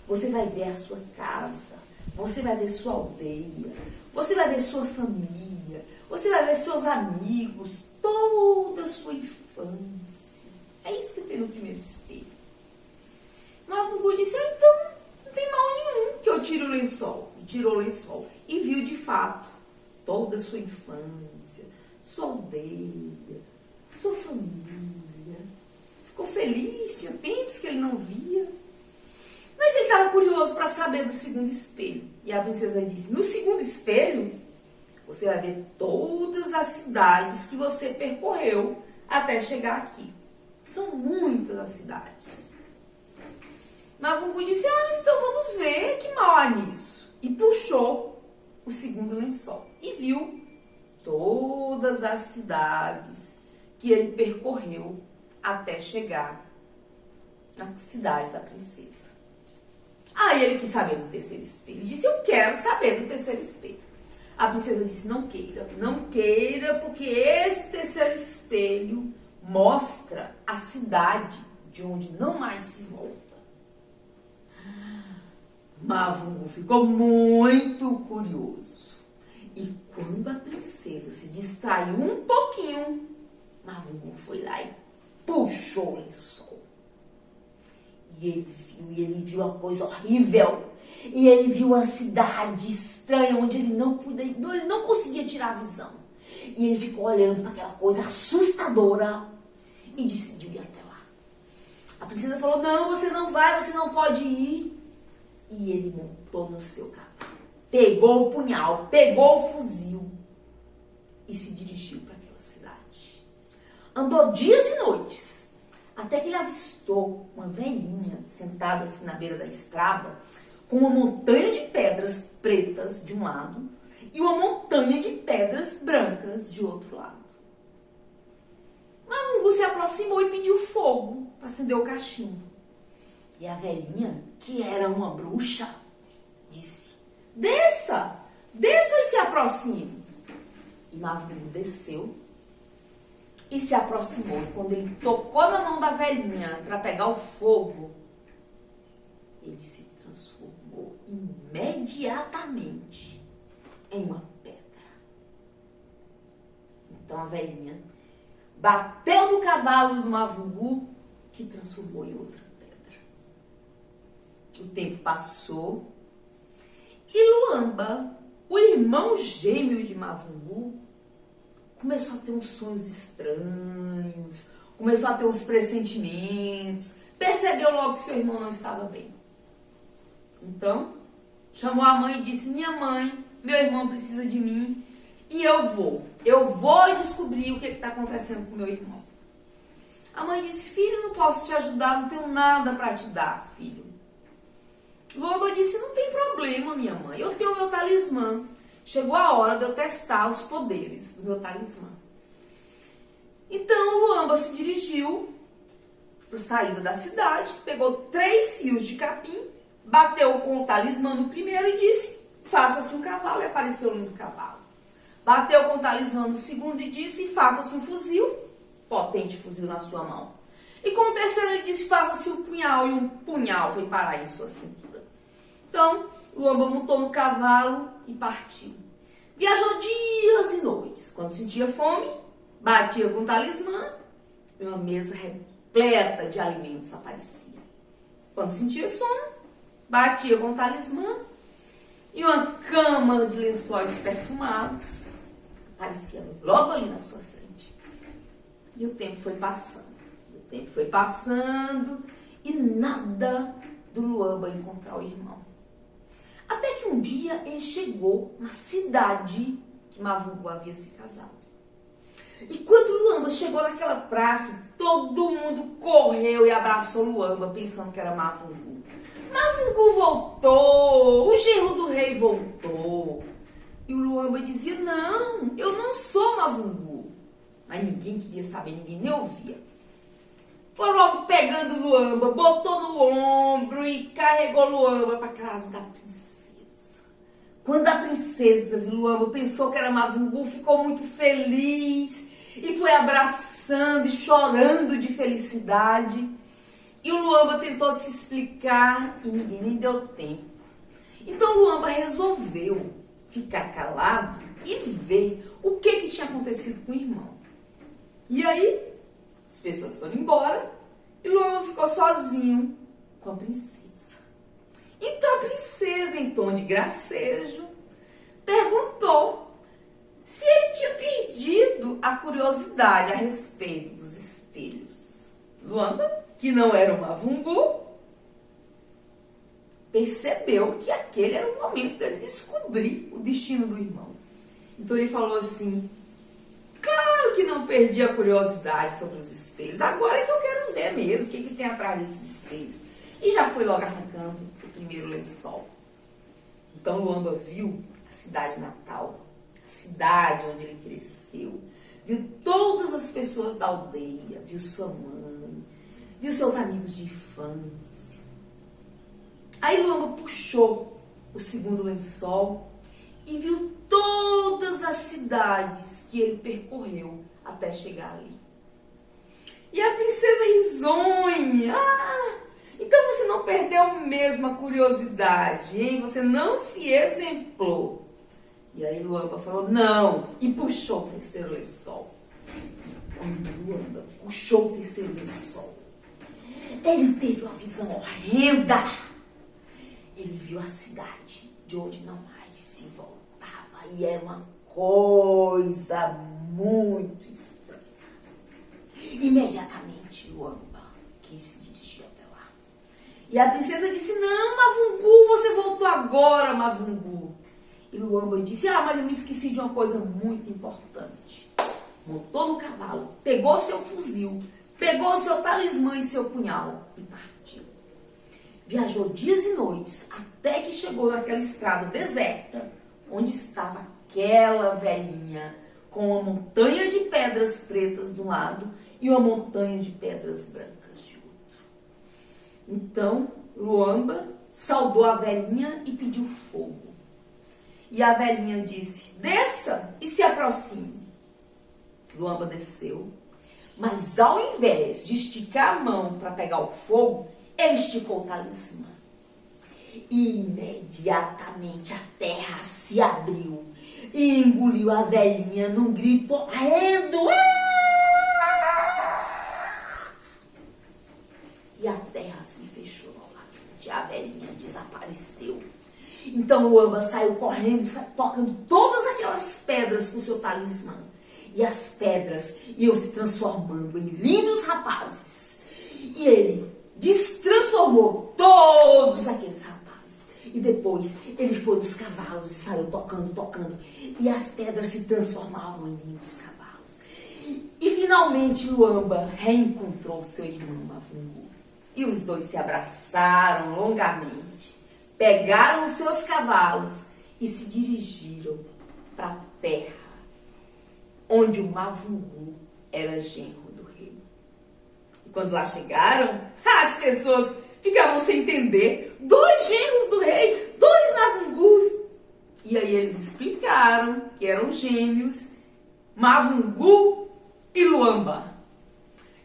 Você vai ver a sua casa, você vai ver sua aldeia, você vai ver sua família, você vai ver seus amigos, toda a sua infância. É isso que tem no primeiro espelho. Mavungu disse, então, não tem mal nenhum que eu tire o lençol. E tirou o lençol. E viu de fato toda a sua infância, sua aldeia, sua família. Ficou feliz, tinha tempos que ele não via. Mas ele estava curioso para saber do segundo espelho. E a princesa disse, no segundo espelho, você vai ver todas as cidades que você percorreu até chegar aqui. São muitas as cidades. Mavungu disse, então vamos ver que mal há nisso. E puxou o segundo lençol. E viu todas as cidades que ele percorreu até chegar na cidade da princesa. Aí ele quis saber do terceiro espelho. Ele disse, eu quero saber do terceiro espelho. A princesa disse, não queira, porque esse terceiro espelho mostra a cidade de onde não mais se volta. Mavungu ficou muito curioso. E quando a princesa se distraiu um pouquinho, Mavungu foi lá e puxou o lençol. E ele viu uma coisa horrível. E ele viu uma cidade estranha onde ele não conseguia tirar a visão. E ele ficou olhando para aquela coisa assustadora e decidiu ir até lá. A princesa falou, não, você não vai, você não pode ir. E ele montou no seu cavalo, pegou o punhal, pegou o fuzil e se dirigiu para aquela cidade. Andou dias e noites, até que ele avistou uma velhinha sentada assim na beira da estrada, com uma montanha de pedras pretas de um lado e uma montanha de pedras brancas de outro lado. Mavungu se aproximou e pediu fogo para acender o cachimbo. E a velhinha, que era uma bruxa, disse, desça e se aproxime. E Mavungu desceu e se aproximou. E quando ele tocou na mão da velhinha para pegar o fogo, ele se transformou imediatamente em uma pedra. Então a velhinha bateu no cavalo do Mavungu, que transformou em outra. O tempo passou e Luamba, o irmão gêmeo de Mavungu, começou a ter uns sonhos estranhos, começou a ter uns pressentimentos, percebeu logo que seu irmão não estava bem. Então, chamou a mãe e disse, minha mãe, meu irmão precisa de mim e eu vou descobrir o que está acontecendo com meu irmão. A mãe disse, filho, não posso te ajudar, não tenho nada para te dar, filho. Luamba disse, não tem problema, minha mãe, eu tenho o meu talismã. Chegou a hora de eu testar os poderes do meu talismã. Então, Luamba se dirigiu para a saída da cidade, pegou 3 fios de capim, bateu com o talismã no primeiro e disse, faça-se um cavalo, e apareceu o lindo cavalo. Bateu com o talismã no segundo e disse, faça-se um fuzil, potente fuzil na sua mão. E com o terceiro ele disse, faça-se um punhal, e um punhal foi parar em sua cintura. Então, Luamba montou no cavalo e partiu. Viajou dias e noites. Quando sentia fome, batia com o talismã e uma mesa repleta de alimentos aparecia. Quando sentia sono, batia com o talismã e uma cama de lençóis perfumados aparecia logo ali na sua frente. E o tempo foi passando. E nada do Luamba encontrar o irmão. Até que um dia ele chegou na cidade que Mavungu havia se casado. E quando Luamba chegou naquela praça, todo mundo correu e abraçou Luamba, pensando que era Mavungu. Mavungu voltou, o genro do rei voltou. E o Luamba dizia, não, eu não sou Mavungu. Mas ninguém queria saber, ninguém nem ouvia. Foi logo pegando Luamba, botou no ombro e carregou Luamba para casa da princesa. Quando a princesa viu Luamba, pensou que era Mavungu, ficou muito feliz e foi abraçando e chorando de felicidade. E o Luamba tentou se explicar e ninguém nem deu tempo. Então Luamba resolveu ficar calado e ver o que tinha acontecido com o irmão. E aí, as pessoas foram embora e Luamba ficou sozinho com a princesa. Então a princesa, em tom de gracejo, perguntou se ele tinha perdido a curiosidade a respeito dos espelhos. Luamba, que não era um Mavungu, percebeu que aquele era o momento dele descobrir o destino do irmão. Então ele falou assim: claro que não perdi a curiosidade sobre os espelhos, agora é que eu quero ver mesmo o que tem atrás desses espelhos. E já foi logo arrancando o primeiro lençol. Então Luamba viu a cidade natal, a cidade onde ele cresceu, viu todas as pessoas da aldeia, viu sua mãe, viu seus amigos de infância. Aí Luamba puxou o segundo lençol e viu todas as cidades que ele percorreu até chegar ali. E a princesa risonha: então você não perdeu mesmo a curiosidade, hein? Você não se exemplou. E aí Luamba falou: não, e puxou o terceiro lençol. Quando Luamba puxou o terceiro lençol, ele teve uma visão horrenda. Ele viu a cidade de onde não mais se voltava e era uma coisa muito estranha. Imediatamente Luamba quis se dirigir até lá. E a princesa disse: não, Mavungu, você voltou agora, Mavungu. E Luamba disse: mas eu me esqueci de uma coisa muito importante. Montou no cavalo, pegou seu fuzil, pegou seu talismã e seu punhal e partiu. Viajou dias e noites até que chegou naquela estrada deserta, onde estava aquela velhinha com uma montanha de pedras pretas de um lado e uma montanha de pedras brancas de outro. Então Luamba saudou a velhinha e pediu fogo. E a velhinha disse: desça e se aproxime. Luamba desceu, mas ao invés de esticar a mão para pegar o fogo, ele esticou o talismã. E imediatamente a terra se abriu e engoliu a velhinha num grito horrendo. E a terra se fechou novamente. A velhinha desapareceu. Então Luamba saiu correndo, tocando todas aquelas pedras com seu talismã. E as pedras iam se transformando em lindos rapazes. E ele destransformou todos aqueles rapazes. E depois ele foi dos cavalos e saiu tocando. E as pedras se transformavam em lindos cavalos. E finalmente Luamba reencontrou seu irmão Mavungu. E os dois se abraçaram longamente, pegaram os seus cavalos e se dirigiram para a terra onde o Mavungu era genro do rei. E quando lá chegaram, as pessoas ficavam sem entender. 2 genros do rei, 2 Mavungus. E aí eles explicaram que eram gêmeos, Mavungu e Luamba.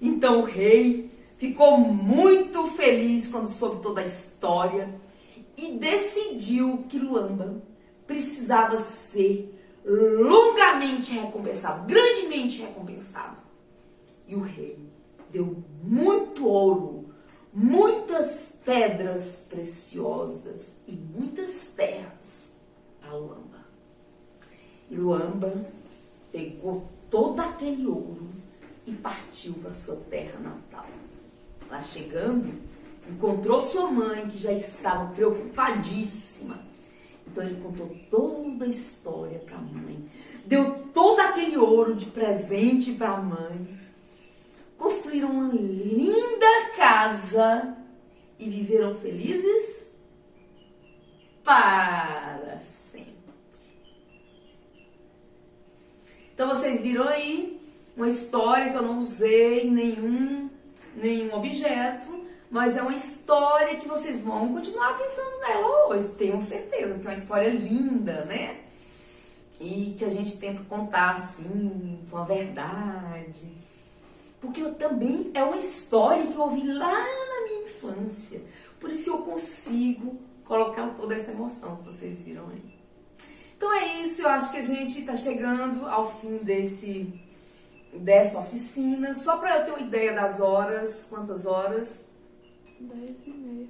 Então o rei ficou muito feliz quando soube toda a história e decidiu que Luamba precisava ser longamente recompensado, grandemente recompensado. E o rei deu muito ouro, muitas pedras preciosas e muitas terras para Luamba. E Luamba pegou todo aquele ouro e partiu para sua terra natal. Lá chegando, encontrou sua mãe, que já estava preocupadíssima. Então ele contou toda a história para a mãe, deu todo aquele ouro de presente para a mãe, construíram uma linda casa e viveram felizes para sempre. Então vocês viram aí uma história que eu não usei nenhum objeto, mas é uma história que vocês vão continuar pensando nela hoje, tenho certeza, porque é uma história linda, né? E que a gente tenta contar assim, com a verdade. Porque eu também é uma história que eu ouvi lá na minha infância. Por isso que eu consigo colocar toda essa emoção que vocês viram aí. Então é isso, eu acho que a gente está chegando ao fim dessa oficina. Só para eu ter uma ideia das horas, quantas horas? 10h30.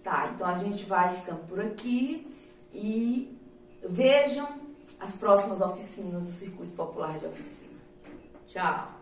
Tá, então a gente vai ficando por aqui e vejam as próximas oficinas do Circuito Popular de Oficina. Tchau!